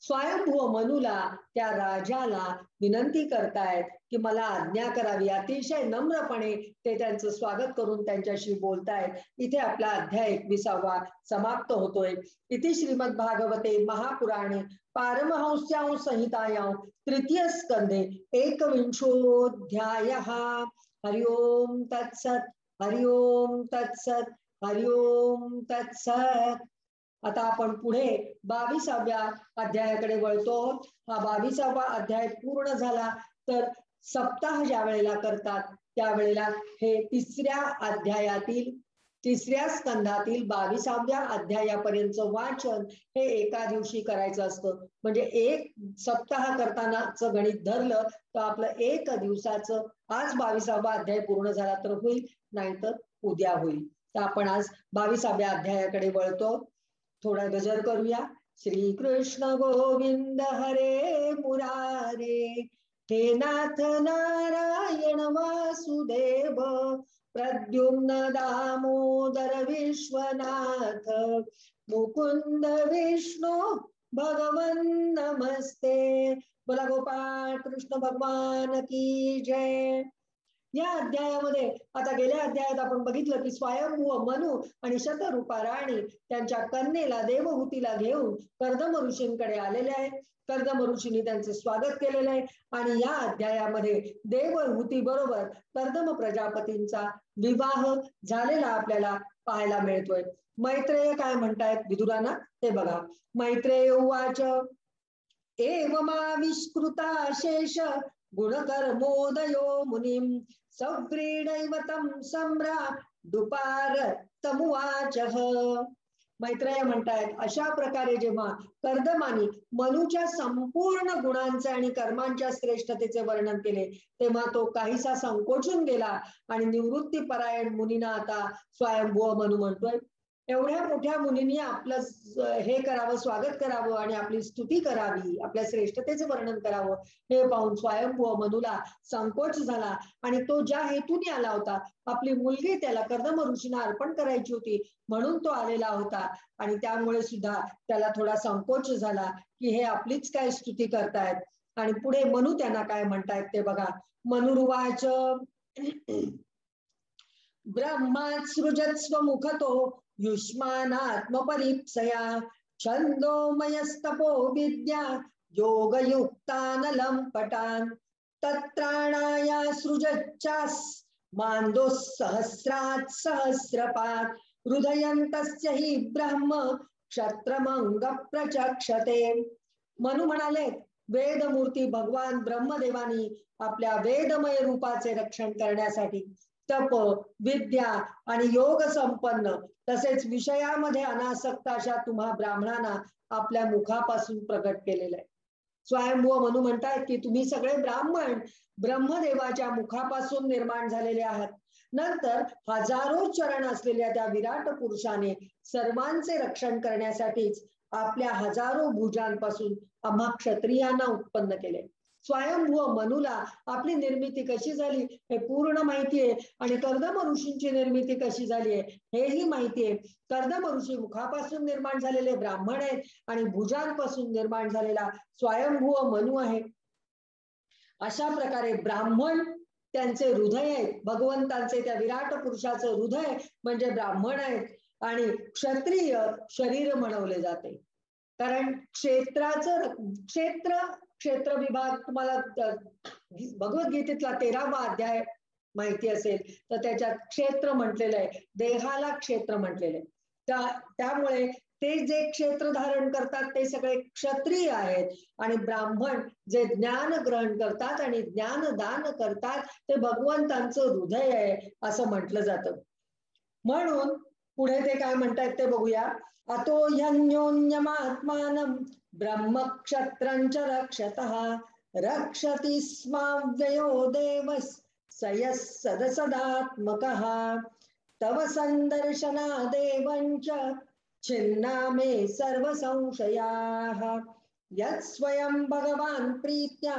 B: स्वयंभू मनूला, त्या राजाला विनंती करतायत की मला आज्ञा करावी. अतिशय नम्रपणे ते त्यांचं स्वागत करून त्यांच्याशी बोलतायत. इथे आपला अध्याय 21 समाप्त होतोय. इति श्रीमद भागवते महापुराणे पारमहंस्यां संहितायां तृतीय स्कंदे 21ोऽध्यायः. हरि ओम तत्सत, हरि ओम तत्सत, हरि ओम तत्सत. आता आपण पुढे 22व्या अध्यायाकडे वळतो. हा 22वा अध्याय पूर्ण झाला तर सप्ताह ज्या वेळेला करतात त्यावेळेला हे तिसऱ्या स्कंधातील 22व्या अध्यायापर्यंत वाचन हे एका दिवशी करायचं असतं. म्हणजे एक सप्ताह करतानाच गणित धरलं तर आपलं एक दिवसाचं आज 22वा अध्याय पूर्ण झाला तर होईल, नाहीतर उद्या होईल. तर आपण आज 22व्या अध्यायाकडे वळतो. थोडा गजर करूया. श्री कृष्ण गोविंद हरे मुरारे, हे नाथ नारायण वासुदेव, प्रद्युम्न दामोदर विश्वनाथ, मुकुंद विष्णु भगवन नमस्ते. बोला गोपाळ कृष्ण भगवान की जय. या अध्यायामध्ये आता गेल्या अध्यायात आपण बघितलं की स्वयंभू मनु आणि शतरूपा राणी त्यांच्या कन्येला देवहूतीला घेऊन कर्दम ऋषींकडे आलेले आहे. कर्दम ऋषींनी त्यांचे स्वागत केलेले आहे आणि या अध्यायामध्ये देवहूती बरोबर कर्दम प्रजापतींचा विवाह झालेला आपल्याला पाहायला मिळतोय. मैत्रेय काय म्हणतायत विदुरांना ते बघा. मैत्रेय उवाच एवमाविष्कृता शेष गुणकर्मोदयो मुनिं सव्रीडैवतं सम्राट दुपार तमुवाचः. मैत्रेय म्हणतायत अशा प्रकारे जेव्हा कर्दमानी मनुच्या संपूर्ण गुणांचे आणि कर्मांच्या श्रेष्ठतेचे वर्णन केले तेव्हा तो काहीसा संकोचून गेला आणि निवृत्तीपरायण मुनींना आता स्वयंभू मनु म्हणतोय. एवढ्या मोठ्या मुनींनी आपलं हे करावं, स्वागत करावं आणि आपली स्तुती करावी, आपल्या श्रेष्ठतेचे वर्णन करावं हे पाहून स्वयंभू मनुला संकोच झाला आणि तो ज्या हेतूने आला होता, आपली मुलगी त्याला कर्दम ऋषींना अर्पण करायची होती म्हणून तो आलेला होता आणि त्यामुळे सुद्धा त्याला थोडा संकोच झाला की हे आपलीच काय स्तुती करतायत. आणि पुढे मनु त्यांना काय म्हणतायत ते बघा. मनुरुवाच ब्रह्मात्सृजत्स्व मुखतो युष्मानात्मपरीप्सया छंदोमयस्तपो विद्या योगयुक्तानलं पटान तत्राणाया सृजच्चास मान्दोः सहस्रात् सहस्रपात् हृदयन्तस्य हि ब्रह्म क्षत्रमंग प्रचक्षते. मनु म्हणाले वेदमूर्ती भगवान ब्रह्मदेवानी आपल्या वेदमय रूपाचे रक्षण करण्यासाठी तप, विद्या आणि योग संपन्न तसेच विषयामध्ये अनासक्त अशा तुम्हा ब्राह्मणांना आपल्या मुखापासून प्रकट केलेलं आहे. स्वयंभू मनु म्हणतात की तुम्ही सगळे ब्राह्मण ब्रह्मदेवाच्या मुखापासून निर्माण झालेले आहात. नंतर हजारो चरण असलेल्या त्या विराट पुरुषाने सर्वांचे रक्षण करण्यासाठीच आपल्या हजारो भुजांपासून आम्हा क्षत्रियांना उत्पन्न केले. स्वयंभू मनुला आपली निर्मिती कशी झाली हे पूर्ण माहिती आहे आणि कर्दम ऋषींची निर्मिती कशी झाली आहे हेही माहिती आहे. कर्दम ऋषी मुखापासून निर्माण झालेले ब्राह्मण आहेत आणि भुजांपासून निर्माण झालेला स्वयंभू मनु आहे. अशा प्रकारे ब्राह्मण त्यांचे हृदय आहेत, भगवंतांचे त्या विराट पुरुषाचं हृदय म्हणजे ब्राह्मण आहेत आणि क्षत्रिय शरीर म्हणवले जाते. कारण क्षेत्र विभाग तुम्हाला भगवद्गीतेतला 13वा अध्याय माहिती असेल तर त्याच्यात क्षेत्र म्हटलेलं आहे, देहाला क्षेत्र म्हटलेलं आहे. त्यामुळे ते जे क्षेत्र धारण करतात ते सगळे क्षत्रिय आहेत आणि ब्राह्मण जे ज्ञान ग्रहण करतात आणि ज्ञानदान करतात ते भगवंतांचं हृदय आहे असं म्हटलं जातं. म्हणून पुढे ते काय म्हणतात ते बघूया. अतो ह्यन्योन्यमात्मानं ब्रह्मक्षत्रञ्च रक्षतः रक्षति स्माव्ययो देवस् सयः सदसदात्मकः तव संदर्शनादेवञ्च छिन्ना मे सर्व संशयाः यत् स्वयं भगवान् प्रीत्या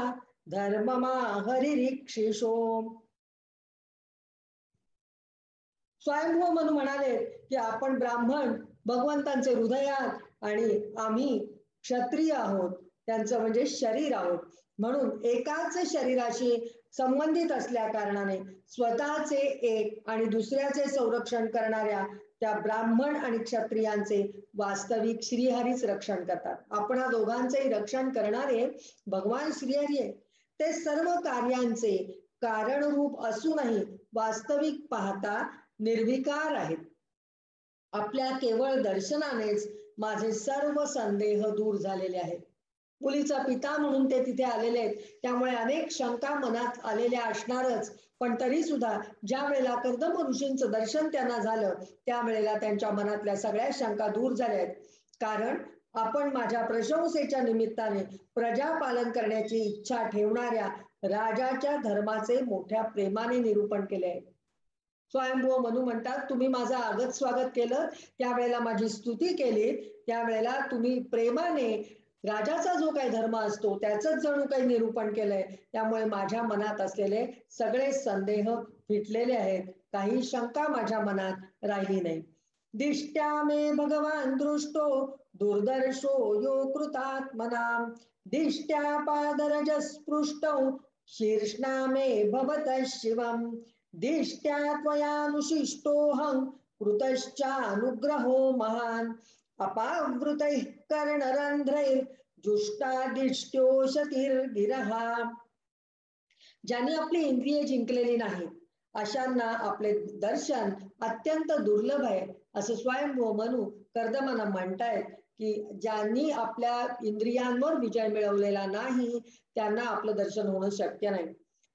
B: धर्ममाहरिरीक्षिषो. स्वयंभू मनु म्हणाले की आपण ब्राह्मण भगवंतांचे हृदयात आणि आम्ही क्षत्रिय आहोत, त्यांचं म्हणजे शरीर आहोत. म्हणून एकाच शरीराशी संबंधित असल्या कारणाने स्वतःचे एक आणि दुसऱ्याचे संरक्षण करणाऱ्या त्या ब्राह्मण आणि क्षत्रियांचे वास्तविक श्रीहरीच रक्षण करतात. आपण दोघांचेही रक्षण करणारे भगवान श्रीहरी आहे. ते सर्व कार्यांचे कारणरूप असूनही वास्तविक पाहता निर्विकार आहेत. आपल्या केवळ दर्शनानेच माझे सर्व संदेह दूर झालेले आहेत. मुलीचा पिता म्हणून ते तिथे आलेले आहेत त्यामुळे अनेक शंका मनात आलेल्या असणारच. पण तरी सुद्धा ज्या वेळेला कर्दम ऋषींचं दर्शन त्यांना झालं त्यावेळेला त्यांच्या मनातल्या सगळ्या शंका दूर झाल्या, कारण आपण माझ्या प्रशंसेच्या निमित्ताने प्रजापालन करण्याची इच्छा ठेवणाऱ्या राजाच्या धर्माचे मोठ्या प्रेमाने निरूपण केले आहे. स्वयंभू मनू म्हणतात, तुम्ही माझं आगत स्वागत केलं, त्यावेळेला माझी स्तुती केली, त्यावेळेला तुम्ही प्रेमाने राजाचा जो काही धर्म असतो त्याच जणू काही निरूपण केलंय, त्यामुळे माझ्या मनात असलेले सगळे संदेह फिटलेले आहेत, काही शंका माझ्या मनात राहिली नाही. दिष्ट्या मे भगवान दृष्टो दुर्दर्शो यो कृतात्मनां दिष्ट्या पादरजस्पृष्टौ शीर्ष्णा मे भवतः शिवम् दिष्ट्या त्वयानुशिष्टोऽहं कृतश्चानुग्रहो महान् अपावृतैः कर्णरन्ध्रैर्जुष्टादिष्ट्योषतिर्गिरः. ज्यांनी आपली इंद्रिये जिंकलेली नाही अशांना आपले दर्शन अत्यंत दुर्लभ आहे, असं स्वयंभू मनू कर्दमांना म्हणतायत की ज्यांनी आपल्या इंद्रियांवर विजय मिळवलेला नाही त्यांना आपलं दर्शन होणं शक्य नाही.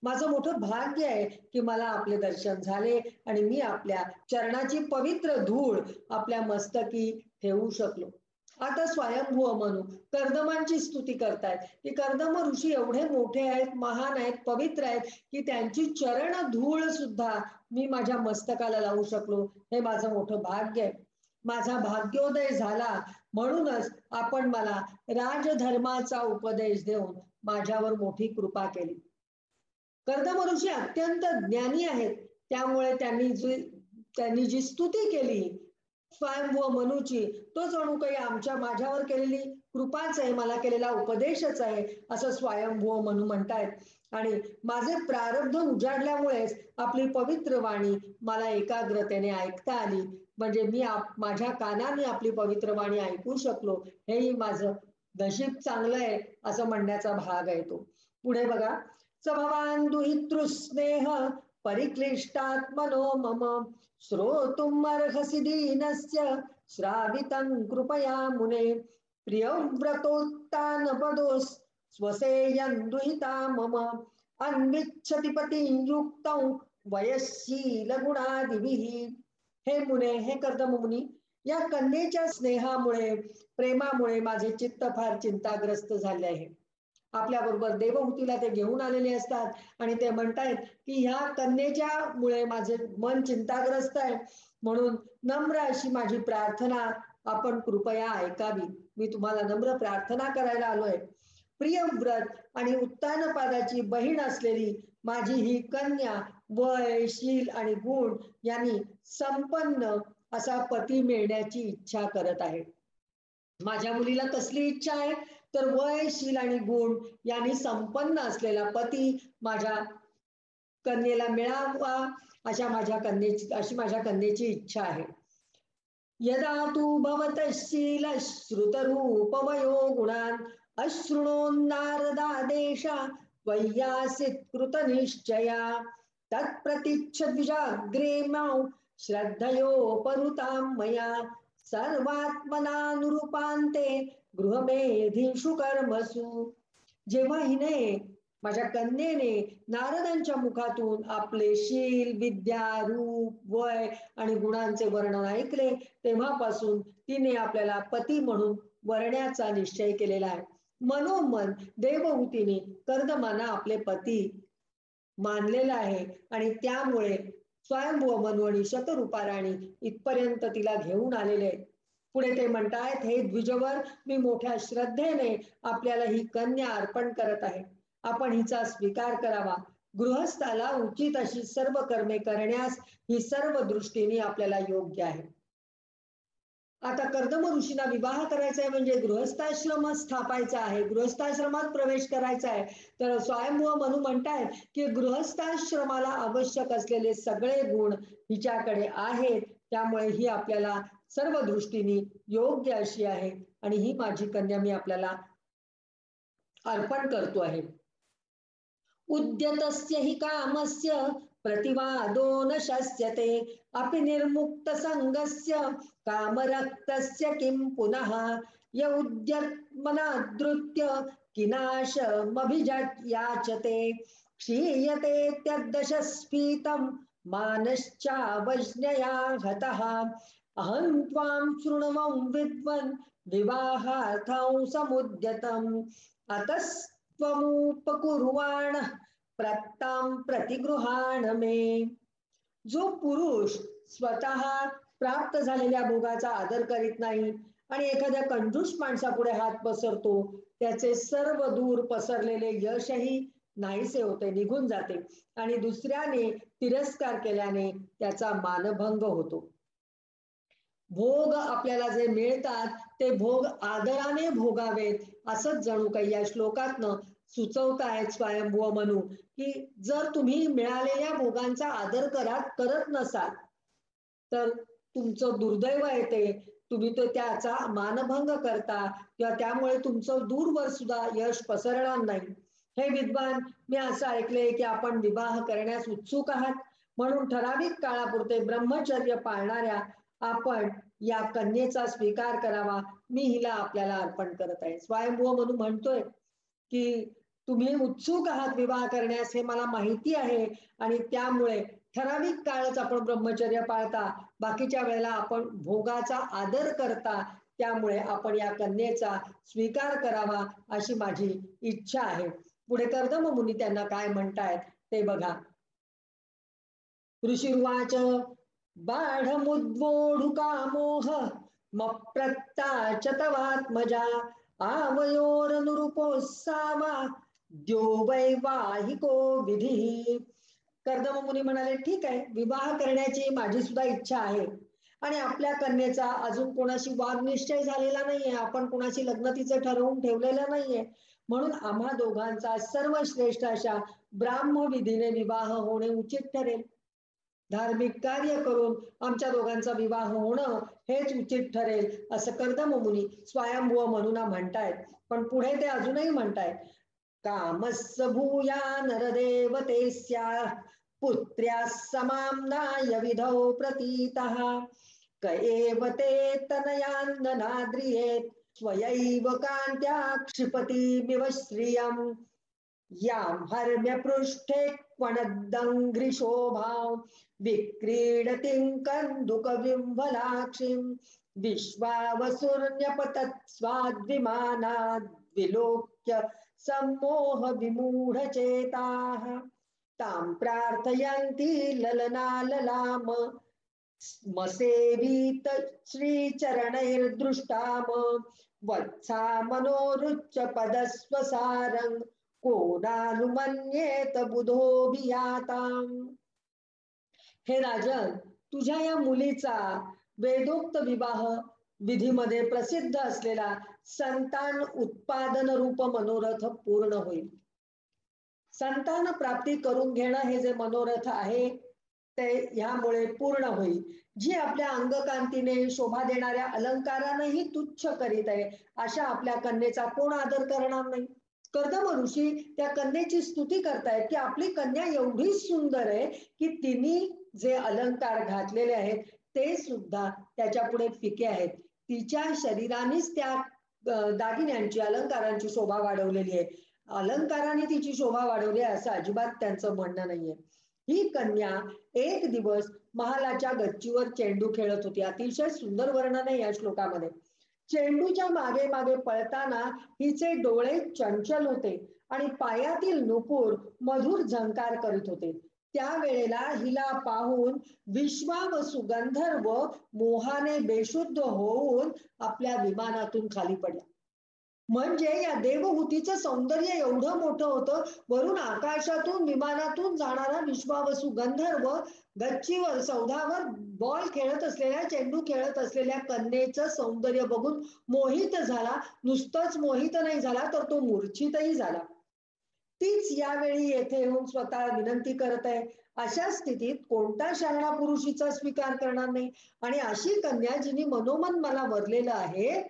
B: माझं मोठं भाग्य आहे की मला आपले दर्शन झाले आणि मी आपल्या चरणाची पवित्र धूळ आपल्या मस्तकी ठेवू शकलो. आता स्वयंभू मनू कर्दमांची स्तुती करतायत की कर्दम ऋषी एवढे मोठे आहेत, महान आहेत, पवित्र आहेत की त्यांची चरण धूळ सुद्धा मी माझ्या मस्तकाला लावू शकलो, हे माझं मोठं भाग्य आहे. माझा भाग्योदय झाला म्हणूनच आपण मला राजधर्माचा उपदेश देऊन माझ्यावर मोठी कृपा केली. कर्दम ऋषी अत्यंत ज्ञानी आहेत, त्यामुळे त्यांनी जी स्तुती केली स्वयंभू मनूची, तो जणू काही माझ्यावर केलेली कृपाच आहे, मला केलेला उपदेशच आहे असं स्वयंभू मनू म्हणतायत. आणि माझे प्रारब्ध उजाडल्यामुळेच आपली पवित्र वाणी मला एकाग्रतेने ऐकता आली, म्हणजे मी माझ्या कानाने आपली पवित्र वाणी ऐकू शकलो, हेही माझं नशीब चांगलं आहे असं म्हणण्याचा भाग आहे तो. पुढे बघा, सभवान दुहितृस्नेह परिक्लिष्टात्मनो मम श्रोतुम् अर्हसि दीनस्य श्रावितं कृपया मुने प्रियव्रतोत्तान पदोस् स्वसेयं दुहिता मम अन्विच्छति पतिं युक्तौ वयस्शील गुणादिभिः. हे मुने, हे कर्दम मुनी, या कन्येच्या स्नेहामुळे प्रेमामुळे माझे चित्त फार चिंताग्रस्त झाले आहे. आपल्या बरोबर देवहूतीला ते घेऊन आलेले असतात आणि ते म्हणतायत की ह्या कन्येच्या मुळे माझे मन चिंताग्रस्त आहे, म्हणून नम्र अशी माझी प्रार्थना आपण कृपया ऐकावी. मी तुम्हाला नम्र प्रार्थना करायला आलोय. प्रियव्रत आणि उत्तानपादाची बहीण असलेली माझी ही कन्या वय, शील आणि गुण यांनी संपन्न असा पती मिळण्याची इच्छा करत आहे. माझ्या मुलीला कसली इच्छा आहे तर वय, शील आणि गुण यांनी संपन्न असलेला पती माझ्या कन्येला मिळावा अशी माझ्या कन्येची इच्छा आहे. यदा तू भवतशील श्रुतरूपवयो गुणान् अशृणोन्नारदादेशा त्वय्यासीत् कृतनिश्चया तत्प्रतिच्छद्विजाग्रे मां श्रद्धयोपहृतां मया सर्वात्मनानुरूपान्ते गृहमेधीषु कर्मसु. जेव्हा हिने, माझ्या कन्येने नारदांच्या मुखातून आपले शील, विद्या, रूप, वय आणि गुणांचे वर्णन ऐकले तेव्हापासून तिने आपल्याला पती म्हणून वरण्याचा निश्चय केलेला आहे. मनोमन देवहूतीने कर्दमांना आपले पती मानलेला आहे आणि त्यामुळे स्वयंभू मनू आणि शतरूपाराणी इथपर्यंत तिला घेऊन आलेले आहेत. पुढे ते म्हणतायत, हे द्विजवर, मी मोठ्या श्रद्धेने आपल्याला ही कन्या अर्पण करत आहे. आपण हिचा स्वीकार करावा. गृहस्थाला उचित अशी सर्व कर्मे करण्यास ही सर्व दृष्टीने आपल्याला योग्य आहे. आता कर्दम ऋषींना विवाह करायचा आहे म्हणजे गृहस्थाश्रम स्थापायचा आहे, गृहस्थाश्रमात प्रवेश करायचा आहे. तर स्वयंभू मनू म्हणतायत की गृहस्थाश्रमाला आवश्यक असलेले सगळे गुण हिच्याकडे आहेत, त्यामुळे ही आपल्याला सर्व दृष्टीने योग्य अशी आहे आणि ही माझी कन्या मी आपल्याला अर्पण करतो आहे. उद्यतस्य हि कामस्य प्रतिवादो न शस्यते अपि निर्मुक्त संगस्य कामरक्तस्य किं पुनः य उद्यत्मनादृत्य किनाशमभियाचते क्षीयते त्यद्दशस्फीतं मानश्चावज्ञया हतः अहं त्वां शृण्वं विद्वन् विवाहार्थं समुद्यतम् अतस्त्वमुपकुर्वाण प्रत्तां प्रतिगृहाण मे. जो पुरुष स्वतः प्राप्त झालेल्या भोगाचा आदर करीत नाही आणि एखाद्या कंजूस माणसापुढे हात पसरतो, त्याचे सर्व दूर पसरलेले यशही नाहीसे होते, निघून जाते आणि दुसऱ्याने तिरस्कार केल्याने त्याचा मानभंग होतो. भोग आपल्याला जे मिळतात ते भोग आदराने भोगावेत असंच जणू काही या श्लोकातनं सुचवतायत स्वयंभुव मनू, की जर तुम्ही मिळालेल्या भोगांचा आदर करत नसाल तर तुमचं दुर्दैव येते, तुम्ही तो त्याचा मानभंग करता किंवा त्यामुळे तुमचं दूरवर सुद्धा यश पसरणार नाही. हे विद्वान, मी असं ऐकले की आपण विवाह करण्यास उत्सुक आहात, म्हणून ठराविक काळापुरते ब्रह्मचर्य पाळणाऱ्या आपण या कन्येचा स्वीकार करावा. मी हिला आपल्याला अर्पण करत आहे. स्वयंभुव म्हणून म्हणतोय की तुम्ही उत्सुक आहात विवाह करण्यास, हे मला माहिती आहे, आणि त्यामुळे ठराविक काळच आपण ब्रह्मचर्य पाळता, बाकीच्या वेळेला आपण भोगाचा आदर करता, त्यामुळे आपण या कन्येचा स्वीकार करावा अशी माझी इच्छा आहे. पुढे कर्दम मुनी त्यांना काय म्हणतायत ते बघा. ऋषिर्वाच बाढमुद्वोढुकामोह मप्रत्ता च तवात्मजा आवयोरनुरूपोत्सावा द्यो वैवाहिको विधी. कर्दम मुनी म्हणाले, ठीक आहे, विवाह करण्याची माझी सुद्धा इच्छा आहे आणि आपल्या कन्येचा अजून कोणाशी वाद निश्चय झालेला नाहीये, आपण कोणाशी लग्न तिचं ठरवून ठेवलेलं नाहीये, म्हणून आम्हा दोघांचा सर्वश्रेष्ठ अशा ब्राह्मविधीने विवाह होणे उचित ठरेल. धार्मिक कार्य करून आमच्या दोघांचा विवाह होणं हेच उचित ठरेल असं कर्दम मुनी स्वयंभुव मनूना म्हणतायत. पण पुढे ते अजूनही म्हणतायत, कामस्स भूया नरदेवतेस्या पुत्र्या समाम्नाय विधौ प्रतीतः क एव ते तनयान्ननाद्रियेत् स्वयैव कान्त्या क्षिपतिमिव श्रियम् यां हर्म्यपृष्ठे क्वणदङ्घ्रिशोभां विक्रीडतिं कन्दुकविह्वलाक्षीं विश्वावसुर्न्यपतत्स्वाद्विमानाद् विलोक्य सम्मोहविमूढचेताः तां प्रार्थयन्ति ललनाललाम मसेवीत श्रीचरणैर्दृष्टाम वत्सा मनोरुच्च पदस्वसारं को नानुमन्येत बुधोभियाताम्. हे राजन, तुझ्या या मुलीचा वेदोक्त विवाह विधीमध्ये प्रसिद्ध असलेला संतान उत्पादन रूप मनोरथ पूर्ण होईल. संतान प्राप्ती करून घेणं हे जे मनोरथ आहे ते ह्यामुळे पूर्ण होईल. जी आपल्या अंगकांतीने शोभा देणाऱ्या अलंकारांनाही तुच्छ करीत आहे, अशा आपल्या कन्येचा कोण आदर करणार नाही. कर्दम ऋषी त्या कन्येची स्तुती करतायत की आपली कन्या एवढी सुंदर आहे की तिने जे अलंकार घातलेले आहेत ते सुद्धा त्याच्या पुढे फिके आहेत. तिच्या शरीरानेच त्या दागिन्यांची अलंकारांची शोभा वाढवलेली आहे. अलंकाराने तिची शोभा वाढवली असं अजिबात त्यांचं म्हणणं नाहीये. ही कन्या एक दिवस महालाच्या गच्चीवर चेंडू खेळत होती. अतिशय सुंदर वर्णन आहे या श्लोकामध्ये. चेंडूच्या मागे मागे पळताना हिचे डोळे चंचल होते आणि पायातील नुपूर मधुर झंकार करीत होते. त्यावेळेला हिला पाहून विश्वावसु गंधर्व मोहाने बेशुद्ध होऊन आपल्या विमानातून खाली पडला. म्हणजे या देवहूतीचं सौंदर्य एवढं मोठं होतं, वरून आकाशातून विमानातून जाणारा विश्वावसु गंधर्व गच्चीवर सौधावर बॉल खेळत असलेल्या, चेंडू खेळत असलेल्या कन्येचं सौंदर्य बघून मोहित झाला. नुसतंच मोहित नाही झाला तर तो मूर्छितही झाला. तीच यावेळी येथे येऊन स्वतः विनंती करत आहे. अशा स्थितीत कोणता शहाणा पुरुष हिचा स्वीकार करणार नाही. आणि अशी कन्या जिने मनोमन मला वरलेलं आहे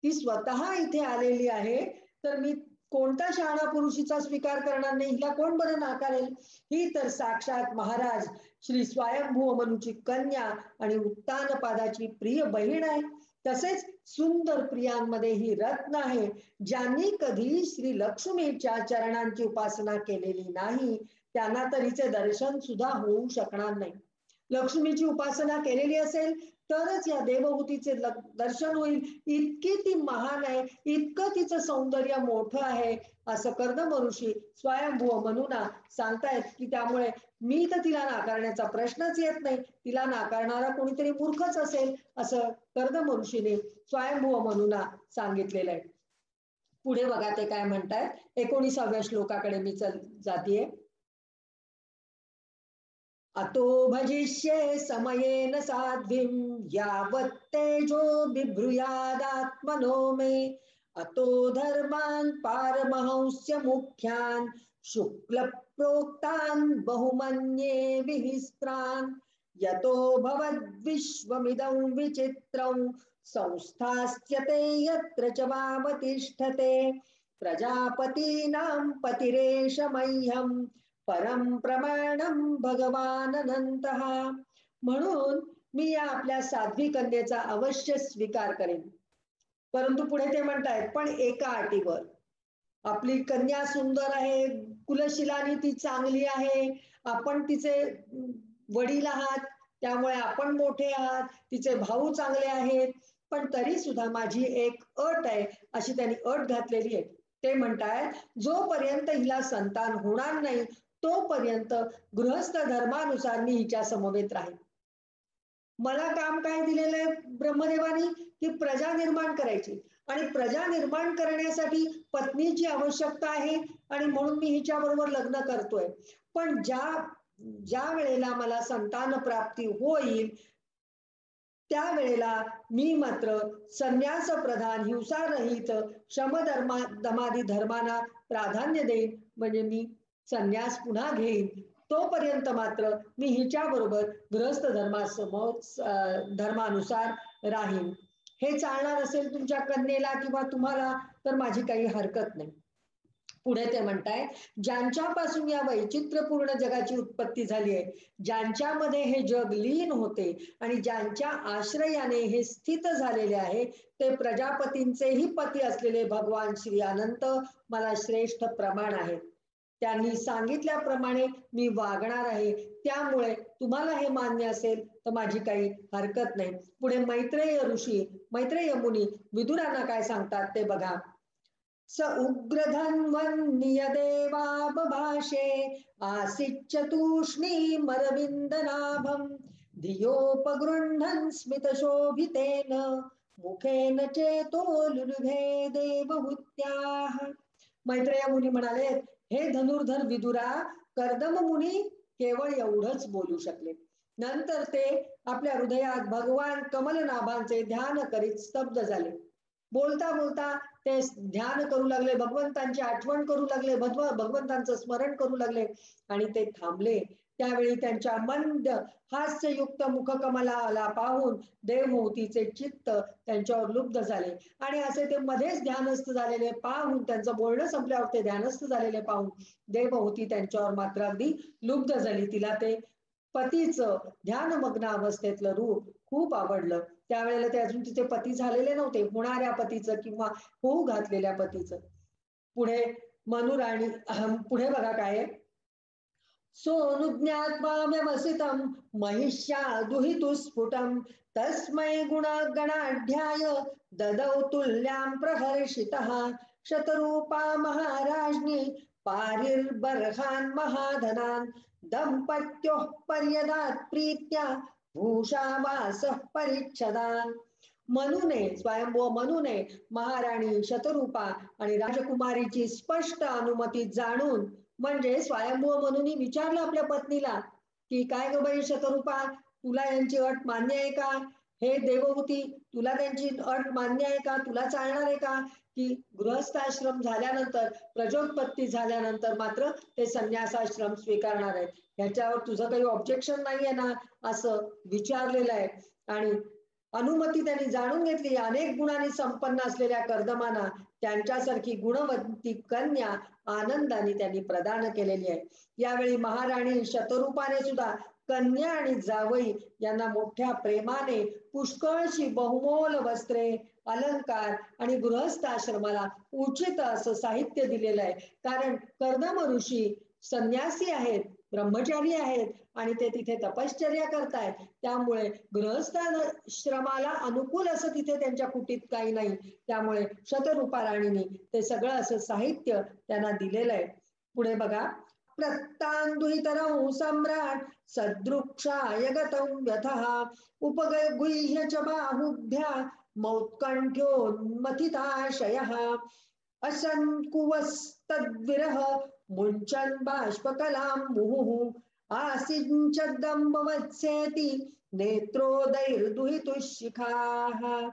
B: ती स्वतः इथे आलेली आहे, तर मी कोणता शहाणा पुरुषीचा स्वीकार करणार नाही? हिला कोण बरं नाकारेल? ही तर साक्षात महाराज श्री स्वयंभू मनुची कन्या आणि उत्तानपादाची प्रिय बहीण आहे. तसेच सुंदर प्रियांमध्ये ही रत्न आहे. ज्यांनी कधी श्री लक्ष्मीच्या चरणांची उपासना केलेली नाही त्यांना तर हिचे दर्शन सुद्धा होऊ शकणार नाही. लक्ष्मीची उपासना केलेली असेल तरच या देवहूतीचे दर्शन होईल. इतकी ती महान आहे, इतकं तिचं सौंदर्य मोठं आहे असं कर्दम ऋषी स्वयंभू मनूना सांगतायत की त्यामुळे मी तर तिला नाकारण्याचा प्रश्नच येत नाही. तिला नाकारणारा कोणीतरी मूर्खच असेल असं कर्दम ऋषीने स्वयंभू मनूना सांगितलेलं आहे. पुढे बघा ते काय म्हणतायत. 19व्या श्लोकाकडे मी जातीये. अतो भजिष्ये समयेन साध्वीं यावत् तेजो बिभ्रूयादात्मनो मे अतो धर्मान् पारमहंस्य मुख्यान् शुक्ल प्रोक्तान् बहुमन्ये विहिस्त्रान् यतो भवद्विश्वमिदं विचित्रं संस्थास्यते यत्र च वावतिष्ठते प्रजापतीनां पतिरेष मह्यं परम प्रमाणम भगवान अनंतः. म्हणून मी या आपल्या साध्वी कन्येचा अवश्य स्वीकार करेन. परंतु पुढे ते म्हणतायत पण एका अटीवर. आपली कन्या सुंदर आहे, कुलशिलानी ती चांगली आहे, आपण तिचे वडील आहात त्यामुळे आपण मोठे आहात, तिचे भाऊ चांगले आहेत, पण तरी सुद्धा माझी एक अट आहे अशी त्यांनी अट घातलेली आहे. ते म्हणतायत जोपर्यंत हिला संतान होणार नाही तोपर्यंत गृहस्थ धर्मानुसार मी हिच्या समवेत राहीन. मला काम काय दिलेलं आहे ब्रह्मदेवानी की प्रजा निर्माण करायची आणि प्रजा निर्माण करण्यासाठी पत्नीची आवश्यकता आहे आणि म्हणून मी हिच्या बरोबर लग्न करतोय. पण ज्या वेळेला मला संतान प्राप्ती होईल त्यावेळेला मी मात्र संन्यास प्रधान हिंसारहित दमादी धर्मांना प्राधान्य देईन. म्हणजे मी संन्यास पुन्हा घेईन. तोपर्यंत मात्र मी हिच्या बरोबर गृहस्थ धर्मानुसार राहीन. हे चालणार असेल तुमच्या कन्येला किंवा तुम्हाला तर माझी काही हरकत नाही. पुढे ते म्हणताय ज्यांच्यापासून या वैचित्र्यपूर्ण जगाची उत्पत्ती झाली आहे, ज्यांच्यामध्ये हे जग लीन होते आणि ज्यांच्या आश्रयाने हे स्थित झालेले आहे ते प्रजापतींचेही पती असलेले भगवान श्री अनंत मला श्रेष्ठ प्रमाण आहेत. त्यांनी सांगितल्याप्रमाणे मी वागणार आहे. त्यामुळे तुम्हाला हे मान्य असेल तर माझी काही हरकत नाही. पुढे मैत्रेय मुनी विदुरांना काय सांगतात ते बघा. स उग्रधन्वन्निय देवा बभाषे आसिच्य तूष्णीमरविन्दनाभं धियोपगृह्णन् स्मितशोभितेन मुखेन चेतो लुलुभे देवहूत्याः. मैत्रेय मुनी म्हणाले हे धनुर्धर विदुरा, कर्दम मुनी केवळ एवढंच बोलू शकले. नंतर ते आपल्या हृदयात भगवान कमलनाभांचे ध्यान करीत स्तब्ध झाले. बोलता बोलता ते ध्यान करू लागले, भगवंतांची आठवण करू लागले, भगवंतांचं स्मरण करू लागले आणि ते थांबले. त्यावेळी त्यांच्या मंद हास्ययुक्त मुखकमलाला पाहून देवहूतीचे चित्त त्यांच्यावर लुब्ध झाले आणि असे ते मध्येच ध्यानस्थ झालेले पाहून, त्यांचं बोलणं संपल्यावर ते ध्यानस्थ झालेले पाहून देवहूती त्यांच्यावर मात्र अगदी लुब्ध झाली. तिला ते पतीचं ध्यानमग्न अवस्थेतलं रूप खूप आवडलं. त्यावेळेला ते अजून तिचे पती झालेले नव्हते, होणाऱ्या पतीचं किंवा होऊ घातलेल्या पतीचं. पुढे मनुराणी पुढे बघा काय सोनुज्ञात्वा व्यवसितं महिष्या दुहितुस्फुटं तस्मै गुणगणाढ्याय ददौ तुल्यां प्रहर्षितः शतरूपा महाराज्ञी पारिर्बर्हान् महाधनान् दंपत्योः पर्यदात् प्रीत्या भूषावासः परिच्छदान्. मनुने स्वयंभू मनुने महाराणी शतरूपा आणि राजकुमारीची स्पष्ट अनुमती जाणून, म्हणजे स्वयंभू मनुनी विचारलं आपल्या पत्नीला की काय ग बाई शतरूपा, तुला यांची अट मान्य आहे का? हे देवहूती, तुला त्यांची अट मान्य आहे का? तुला चालणार आहे का की गृहस्थाश्रम झाल्यानंतर, प्रजोत्पत्ती झाल्यानंतर मात्र ते संन्यासाश्रम स्वीकारणार आहेत? ह्याच्यावर तुझं काही ऑब्जेक्शन नाहीये ना? असं विचारलेलं आहे. आणि अनुमती त्यांनी जाणून घेतली. अनेक गुणांनी संपन्न असलेल्या कर्दमांना त्यांच्यासारखी गुणवंती कन्या आनंदाने त्यांनी प्रदान केलेली आहे. यावेळी महाराणी शतरूपाने सुद्धा कन्या आणि जावई यांना मोठ्या प्रेमाने पुष्कळशी बहुमोल वस्त्रे, अलंकार आणि गृहस्थाश्रमाला उचित असं साहित्य दिलेलं आहे. कारण कर्दम ऋषी संन्यासी आहेत, ब्रह्मचारी आहेत आणि ते तिथे तपश्चर्या करतायत. त्यामुळे गृहस्थाश्रमाला अनुकूल असं तिथे त्यांच्या कुटीत काही नाही. त्यामुळे शतरूपा राणीने ते सगळं असं साहित्य त्यांना दिलेलं आहे. पुढे बघा, प्रत्तांदुहितरं सम्राट सदृक्षाय गतं व्यथः उपगुह्य च बाहुभ्या मौत्कण्ठ्योन्मथिताशयः असंकुवस्तद्विरह मुञ्चन् बाष्पकलां मुहुः आसिञ्चदम्बवत्सेति नेत्रोदैर्दुहितुशिखाः.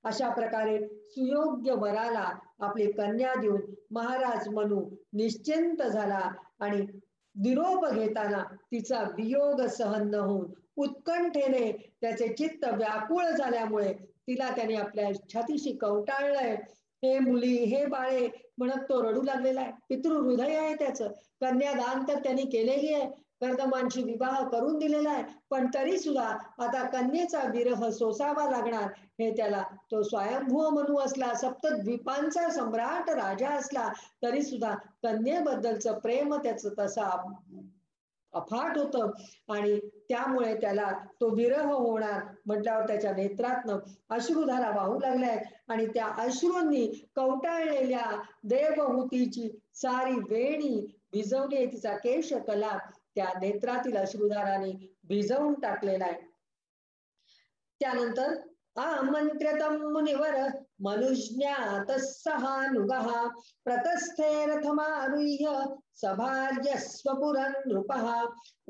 B: अशा प्रकारे सुयोग्य वराला आपली कन्या देऊन महाराज मनू निश्चिंत झाला आणि निरोप घेताना तिचा वियोग सहन न होऊन उत्कंठेने त्याचे चित्त व्याकुळ झाल्यामुळे तिला त्याने आपल्या छातीशी कवटाळलंय. हे मुली, हे बाळे म्हणत तो रडू लागलेला आहे. पितृहृदय आहे त्याचं. कन्यादान तर त्यांनी केलेली आहे, कर्दमांशी विवाह करून दिलेला आहे, पण तरी सुद्धा आता कन्येचा विरह सोसावा लागणार हे त्याला. तो स्वयंभू मनू असला, सप्तद्वीपांचा सम्राट राजा असला तरी सुद्धा कन्येबद्दलचं प्रेम त्याचं तसा अफाट होतं आणि त्यामुळे त्याला तो विरह होणार म्हटल्यावर त्याच्या नेत्रातनं अश्रुधारा वाहू लागल्या आणि त्या अश्रूंनी कवटाळलेल्या देवहूतीची सारी वेणी भिजवली. तिचा केश कला त्या नेत्रातील अश्रुधाराने भिजवून टाकलेला आहे. त्यानंतर आमंत्र्यतं मुनिवर मनुज्ञातः सहानुगः प्रतस्थे रथमारुह्य सभार्य स्वपुरं नृपः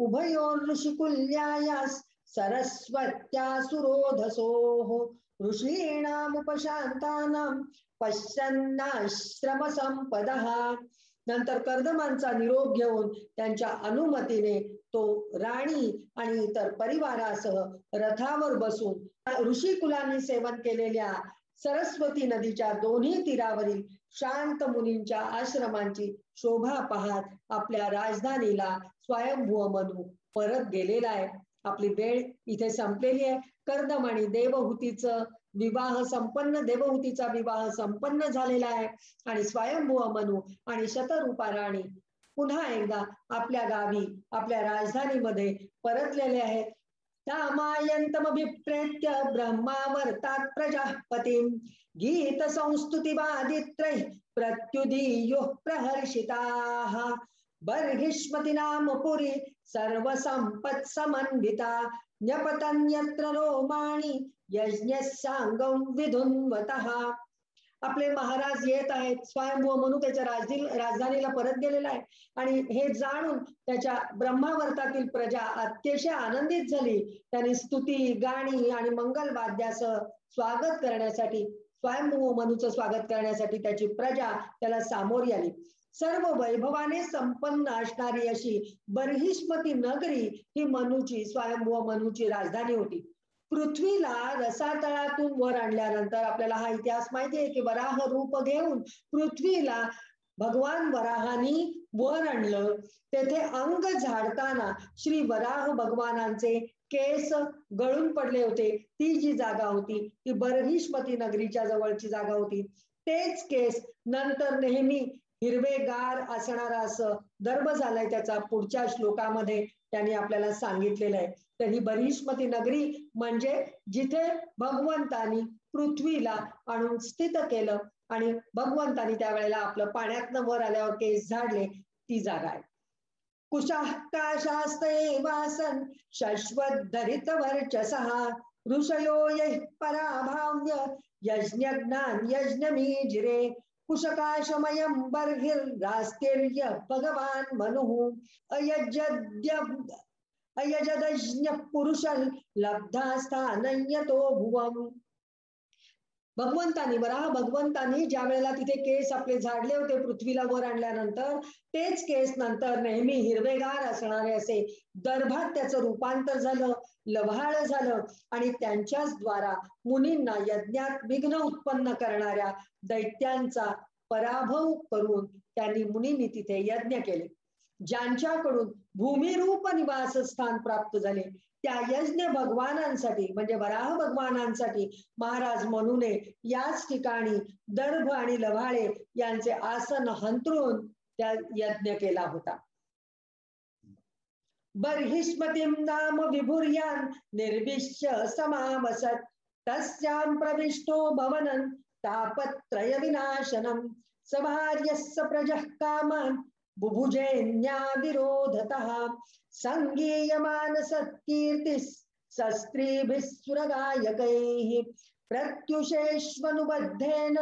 B: उभयोर्ऋषिकुल्यायास् सरस्वत्यासुरोधसोः ऋषीणामुपशान्तानां पश्यन्नाश्रमसंपदः. नंतर कर्दमांचा निरोप घेऊन त्यांच्या अनुमतीने तो राणी आणि इतर परिवारासह रथावर बसून ऋषिकुलांनी सेवन केलेल्या सरस्वती नदीच्या दोन्ही तीरावरील शांत मुनींच्या आश्रमांची शोभा पाहत आपल्या राजधानीला स्वयंभू मनू परत गेलेला आहे. आपली वेळ इथे संपलेली आहे. कर्दम आणि देवहूतीचा विवाह संपन्न झालेला आहे आणि स्वयंभू मनू आणि शतरूपा राणी पुन्हा एकदा आपल्या गावी, आपल्या राजधानीमध्ये परतलेले आहेत. तामायन्तमभिप्रेत्य ब्रह्मावर्तात् प्रजापतिं गीत संस्तुतिवादित्रैः प्रत्युदीयुः प्रहर्षिताः बर्हिष्मति नाम पुरी सर्वसम्पत्समन्विता न्यपतन्यत्र रोमाणि यज्ञस्सांगं विधुन्वतः. आपले महाराज येत आहेत. स्वयंभू मनू त्याच्या राजधानीला परत गेलेला आहे आणि हे जाणून त्याच्या ब्रह्मावर्तातील प्रजा अतिशय आनंदित झाली. त्यांनी स्तुती, गाणी आणि मंगल वाद्यासह स्वागत करण्यासाठी, स्वयंभू मनूचं स्वागत करण्यासाठी त्याची प्रजा त्याला सामोरी आली. सर्व वैभवाने संपन्न असणारी अशी बर्हिष्मती नगरी ही मनूची, स्वयंभू मनूची राजधानी होती. पृथ्वीला रसातळातून वर आणल्यानंतर आपल्याला हा इतिहास माहिती आहे की वराह रूप घेऊन पृथ्वीला भगवान वराहानी वर आणलं. तेथे अंग झाडताना श्री वराह भगवानांचे केस गळून पडले होते. ती जी जागा होती ती बर्हिष्मती नगरीच्या जवळची जागा होती. तेच केस नंतर नेहमी हिरवेगार असणारा असं दर्भ झालाय त्याचा पुढच्या श्लोकामध्ये त्यांनी आपल्याला सांगितलेलं आहे. तर ही बर्हिष्मती नगरी म्हणजे जिथे भगवंतानी पृथ्वीला आणून स्थित केलं आणि भगवंतानी त्यावेळेला आपलं पाण्यातनं वर आल्यावर केस झाडले, ती जागा आहे. कुशाकाशास्ते वासन शश्वद्धरित वर्चसः ऋषयो यः पराभाव्य यज्ञज्ञान यज्ञमीजिरे कुशकाशमयं बर्हिर्रास्तिर्य भगवान मनुः अयजदज्ञ पुरुषं लब्धा स्थानयतो भुवम्. वराह भगवंतानी ज्या वेळेला तिथे केस आपले झाडले होते पृथ्वीला वर आणल्यानंतर, तेच केस नंतर नेहमी हिरवेगार असणारे असे दर्भात त्याचं रूपांतर झालं लव्हाळ झालं आणि त्यांच्याच द्वारा मुनींना यज्ञात विघ्न उत्पन्न करणाऱ्या दैत्यांचा पराभव करून त्यांनी मुनींनी तिथे यज्ञ केले. ज्यांच्याकडून भूमिरूप निवासस्थान प्राप्त झाले त्या यज्ञ भगवानांसाठी म्हणजे वराह भगवानांसाठी महाराज मनूने याच ठिकाणी दर्भ आणि लव्हाळे यांचे आसन हंतरून त्या यज्ञ केला होता. बर्हिष्मतीं नाम विभुर्यान निर्विश्य समावसत् तस्यां प्रविष्टो भवनं तापत्रय विनाशनम सभार्यस्य प्रजः कामान् बुभुजेन्याविरोधतः संगीयमान सत्कीर्तिः सस्त्रीभिः सुरगायकैः प्रत्युषेष्वनुबद्धेन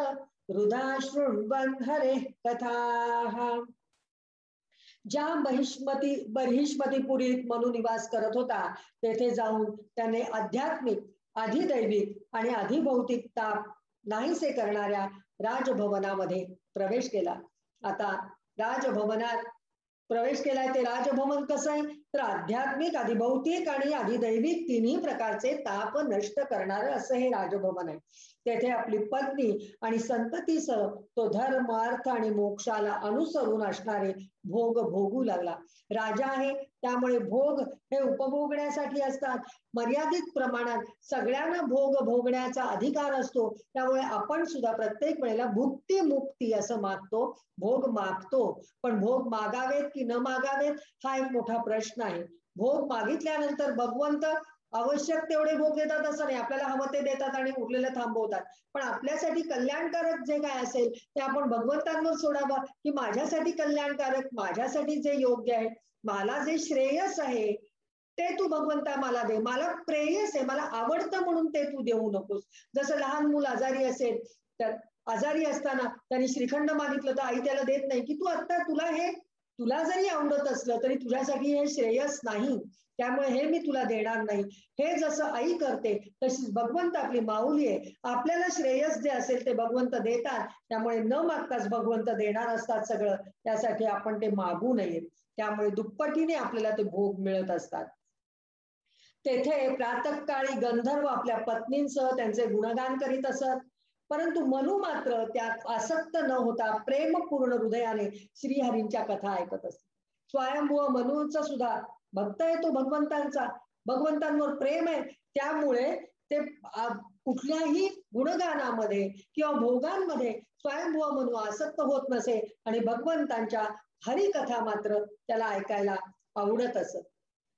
B: हृदा शृण्वन् हरेः कथाः. ज्या बर्हिष्मतीपुरीत मनु निवास करत होता तेथे जाऊन त्याने आध्यात्मिक, अधिदैविक आणि अधिभौतिक ताप नाहीसे करणाऱ्या राजभवनामध्ये प्रवेश केला. आता राजभवनात प्रवेश केलाय ते राजभवन कसं आहे तर आध्यात्मिक, अधिभौतिक आणि अधिदैविक तिन्ही प्रकारचे ताप नष्ट करणारं असं हे राजभवन आहे. तेथे आपली पत्नी आणि संततीसह तो धर्म, अर्थ आणि मोक्षाला अनुसरून असणारे भोग भोगू लागला. राजा आहे त्यामुळे भोग हे उपभोगण्यासाठी असतात. मर्यादित प्रमाणात सगळ्यांना भोग भोगण्याचा अधिकार असतो. त्यामुळे आपण सुद्धा प्रत्येक वेळेला भुक्ती मुक्ती असं मागतो, भोग मागतो. पण भोग मागावेत की न मागावेत हा एक मोठा प्रश्न आहे. भोग मागितल्यानंतर भगवंत आवश्यक तेवढे भोग देतात असं नाही, आपल्याला हवं ते देतात आणि उरलेलं थांबवतात. पण आपल्यासाठी कल्याणकारक जे काय असेल ते आपण भगवंतांवर सोडावं की माझ्यासाठी कल्याणकारक, माझ्यासाठी जे योग्य आहे, मला जे श्रेयस आहे ते तू भगवंता मला दे. मला प्रेयस आहे, मला आवडतं म्हणून ते तू देऊ नकोस. जसं लहान मूल आजारी असेल तर आजारी असताना त्यांनी श्रीखंड मागितलं तर आई त्याला देत नाही की तू आता तुला जरी आवडत असलं तरी तुझ्यासाठी हे श्रेयस नाही, त्यामुळे हे मी तुला देणार नाही. हे जसं आई करते तशीच भगवंत आपली माऊली आहे. आपल्याला श्रेयस जे असेल ते भगवंत देतात. त्यामुळे न मागताच भगवंत देणार असतात सगळं. त्यासाठी आपण ते मागू नये. त्यामुळे दुप्पटीने आपल्याला ते भोग मिळत असतात. तेथे प्रातःकाळी गंधर्व आपल्या पत्नींसह त्यांचे गुणगान करीत असत. परंतु मनू मात्र त्यात आसक्त न होता प्रेमपूर्ण हृदयाने श्रीहरींच्या कथा ऐकत असत. स्वयंभू मनूचा सुद्धा भक्त आहे तो भगवंतांचा, भगवंतांवर प्रेम आहे. त्यामुळे ते कुठल्याही गुणगानामध्ये किंवा भोगांमध्ये स्वयंभू मनू आसक्त होत नसे आणि भगवंतांच्या हरिकथा मात्र त्याला ऐकायला आवडत असत.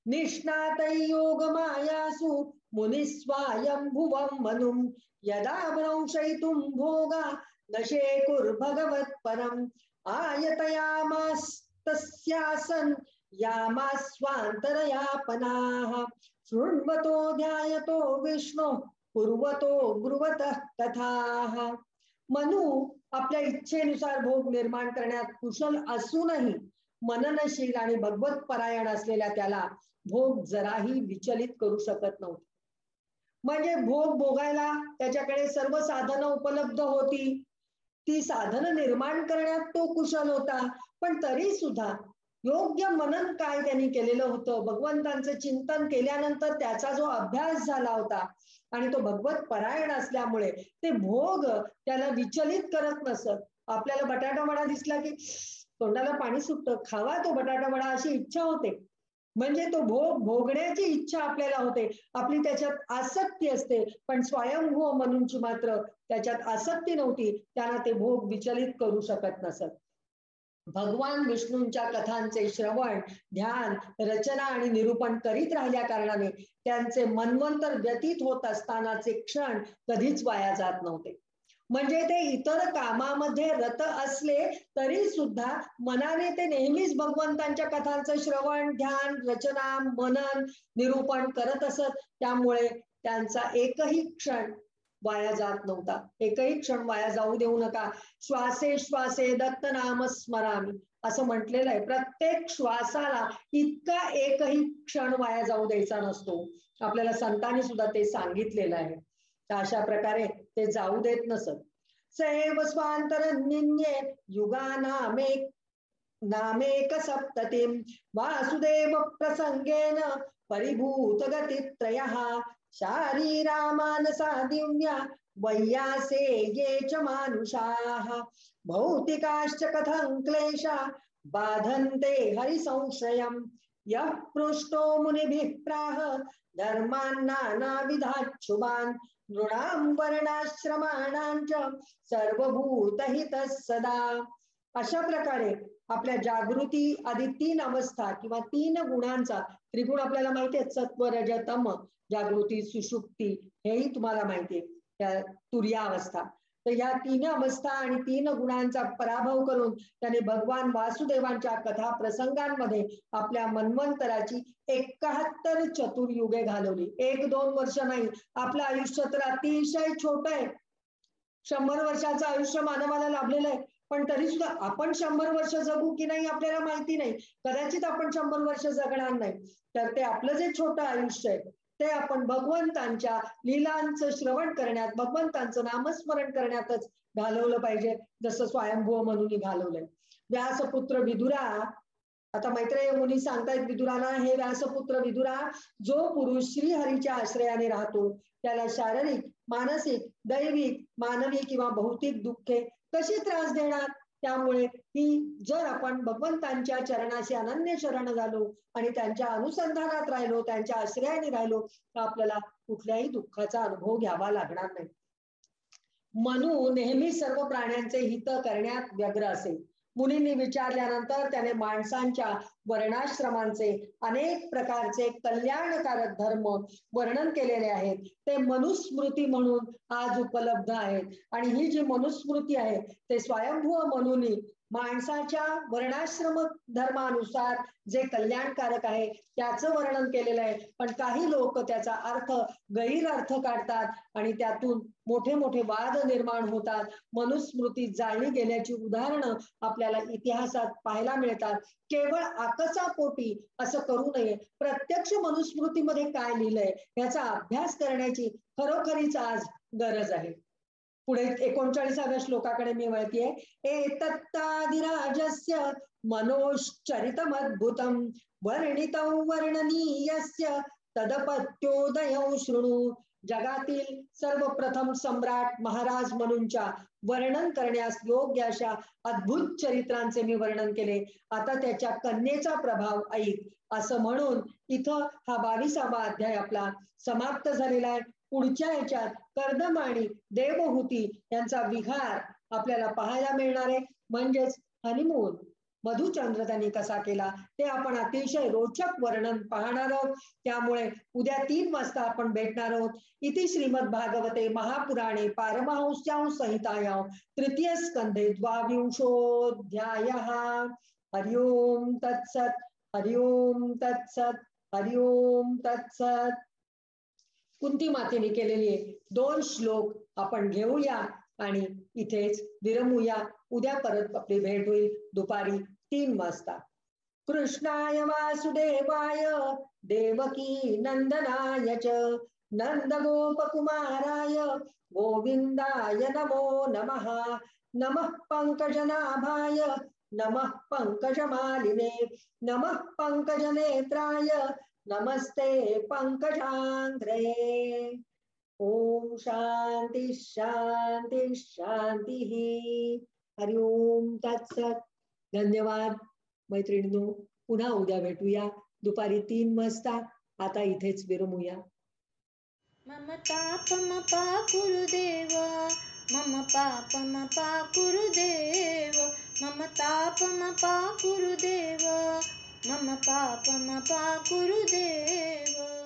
B: निष्णात योग मायासु मुनिस्वायंभुवं मनुं यदा भ्रंशयितुं भोगा नशेकुर् भगवत् परम् आयतयामास्तस्यासन् यामास्वान्तरयापनाः शृण्वतो ध्यायतो विष्णो कुर्वतो ब्रुवतः कथाः. मनू आपल्या इच्छेनुसार भोग निर्माण करण्यात कुशल असूनही मननशील आणि भगवत परायण असलेल्या त्याला भोग जराही विचलित करू शकत नव्हते. म्हणजे भोग भोगायला त्याच्याकडे सर्व साधनं उपलब्ध होती, ती साधनं निर्माण करण्यात तो कुशल होता. पण तरी सुद्धा योग्य मनन काय त्यांनी केलेलं होतं, भगवंतांचं चिंतन केल्यानंतर त्याचा जो अभ्यास झाला होता आणि तो भगवत परायण असल्यामुळे ते भोग त्याला विचलित करत नसत. आपल्याला बटाटा वडा दिसला की तोंडाला पाणी सुटतं, खावा तो बटाटा वडा अशी इच्छा होते. म्हणजे तो भोग भोगण्याची इच्छा आपल्याला होते, आपली त्याच्यात आसक्ती असते. पण स्वयंभू मनूंची मात्र त्याच्यात आसक्ती नव्हती, त्यांना ते भोग विचलित करू शकत नसत. भगवान विष्णूंच्या कथांचे श्रवण, ध्यान, रचना आणि निरूपण करीत राहिल्या कारणाने त्यांचे मन्वंतर व्यतीत होत असतानाचे क्षण कधीच वाया जात नव्हते. म्हणजे ते इतर कामामध्ये रत असले तरी सुद्धा मनाने ते नेहमीच भगवंतांच्या कथांचं श्रवण, ध्यान, रचना, मनन, निरूपण करत असत. त्यामुळे त्यांचा एकही क्षण वाया जात नव्हता. एकही क्षण वाया जाऊ देऊ नका. श्वासे श्वासे दत्त नाम स्मरामी असं म्हटलेलं आहे. प्रत्येक श्वासाला इतका एकही क्षण वाया जाऊ द्यायचा नसतो. आपल्याला संतांनी सुद्धा ते सांगितलेलं आहे. तर अशा प्रकारे ते जाऊ देत नसत. सैव स्वांतरन्ये युगानामेक सप्ततीं वासुदेव प्रसंगेन परिभूत गतित्रयः शारीरा मानसा दिव्या वैयासे ये च मानुषाः भौतिकाश्च कथं क्लेशा बाधन्ते हरिसंशयम् यः पृष्टो मुनिभिः प्राह धर्मान् नानाविधाच्छुभान् नृणां वर्णाश्रमाणां च सर्वभूतहितः सदा. अशा प्रकारे आपल्या जागृती आधी 3 अवस्था किंवा 3 गुणांचा, त्रिगुण आपल्याला माहिती आहे, सत्व रज तम, जागृती सुषुप्ती, हेही तुम्हाला माहिती आहे, त्या तुर्यावस्था. तर या 3 अवस्था आणि 3 गुणांचा पराभव करून त्याने भगवान वासुदेवांच्या कथा प्रसंगांमध्ये आपल्या मन्वंतराची 71 चतुर्युगे घालवली. 1-2 वर्ष नाही, आपलं आयुष्य तर अतिशय छोट आहे. 100 वर्षाचं आयुष्य मानवाला लाभलेलं आहे, पण तरी सुद्धा आपण 100 वर्ष जगू की नाही आपल्याला माहिती नाही. कदाचित आपण 100 वर्ष जगणार नाही. तर ते आपलं जे छोटं आयुष्य आहे ते आपण भगवंतांच्या लीलांचं श्रवण करण्यात, भगवंतांचं नामस्मरण करण्यातच घालवलं पाहिजे, जसं स्वयंभू म्हणून घालवलंय. व्यासपुत्र विदुरा, आता मैत्रेय मुनी सांगतायत विदुराला, हे व्यासपुत्र विदुरा, जो पुरुष श्रीहरीच्या आश्रयाने राहतो त्याला शारीरिक, मानसिक, दैविक, मानवी किंवा भौतिक दुःखे कशी त्रास देणार. त्यामुळे ही जर आपण भगवंतांच्या चरणाशी अनन्य शरण झालो आणि त्यांच्या अनुसंधानात राहिलो, त्यांच्या आश्रयाने राहिलो, तर आपल्याला कुठल्याही दुःखाचा अनुभव घ्यावा लागणार नाही. मनु नेहमी सर्व प्राण्यांचे हित करण्यात व्यग्र असे. मुनींनी विचारल्यानंतर त्याने माणसांच्या वर्णाश्रमांचे अनेक प्रकारचे कल्याणकारक धर्म वर्णन केलेले आहेत. ते मनुस्मृती म्हणून आज उपलब्ध आहेत. आणि ही जी मनुस्मृती आहे ते स्वयंभू मनुनी माणसाच्या वर्णाश्रम धर्मानुसार जे कल्याणकारक आहे त्याचं वर्णन केलेलं आहे. पण काही लोक त्याचा अर्थ गैरअर्थ काढतात आणि त्यातून मोठे मोठे वाद निर्माण होतात. मनुस्मृती जाळली गेल्याची उदाहरणं आपल्याला इतिहासात पाहायला मिळतात. केवळ आकसापोटी असं करू नये. प्रत्यक्ष मनुस्मृतीमध्ये काय लिहिलंय याचा अभ्यास करण्याची खरोखरीच आज गरज आहे. पुढे 39व्या श्लोकाकडे मी वळतीये. एतत्तादिराजस्य मनोश्चरितमद्भुतं वर्णितं वर्णनीयस्य तदपत्योदयं शृणु. जगातील सर्वप्रथम सम्राट महाराज मनूंच्या वर्णन करण्यास योग्य अशा अद्भुत चरित्रांचे मी वर्णन केले. आता त्याच्या कन्येचा प्रभाव ऐक, असं म्हणून इथं हा 22वा अध्याय आपला समाप्त झालेला आहे. पुढच्या ह्याच्यात कर्दम आणि देवहूती यांचा विहार आपल्याला पाहायला मिळणार आहे. म्हणजेच हनीमून मधुचंद्र त्यांनी कसा केला ते आपण अतिशय रोचक वर्णन पाहणार आहोत. त्यामुळे उद्या 3 वाजता आपण भेटणार आहोत. इति श्रीमद भागवते महापुराणे पारमहंस्यां संहितायां 3य स्कंधे 22ोऽध्यायः. हरि ओम तत्सत, हरि ओम तत्सत, हरि ओम तत्सत. कुंती मातेने केलेले 2 श्लोक आपण घेऊया आणि इथेच विरमूया. उद्या परत आपली भेट होईल दुपारी 3 वाजता. कृष्णाय वासुदेवाय देवकी नंदनाय च नंदगोपकुमाराय गोविंदाय नमो नमः. नमः पंकजनाभाय नमः पंकजमालिने नमः पंकजनेत्राय नमस्ते पंकजांग्रे. ओम शांति शांति शांति. हरि ओम तत्सत. धन्यवाद मैत्रिणींनो. पुन्हा उद्या भेटूया दुपारी 3 वाजता. आता इथेच विरमूया.
A: मम तापम पा गुरुदेव, मम पापम पा गुरुदेव, मम तापम पा गुरुदेव, मम पापम पा गुरुदेव.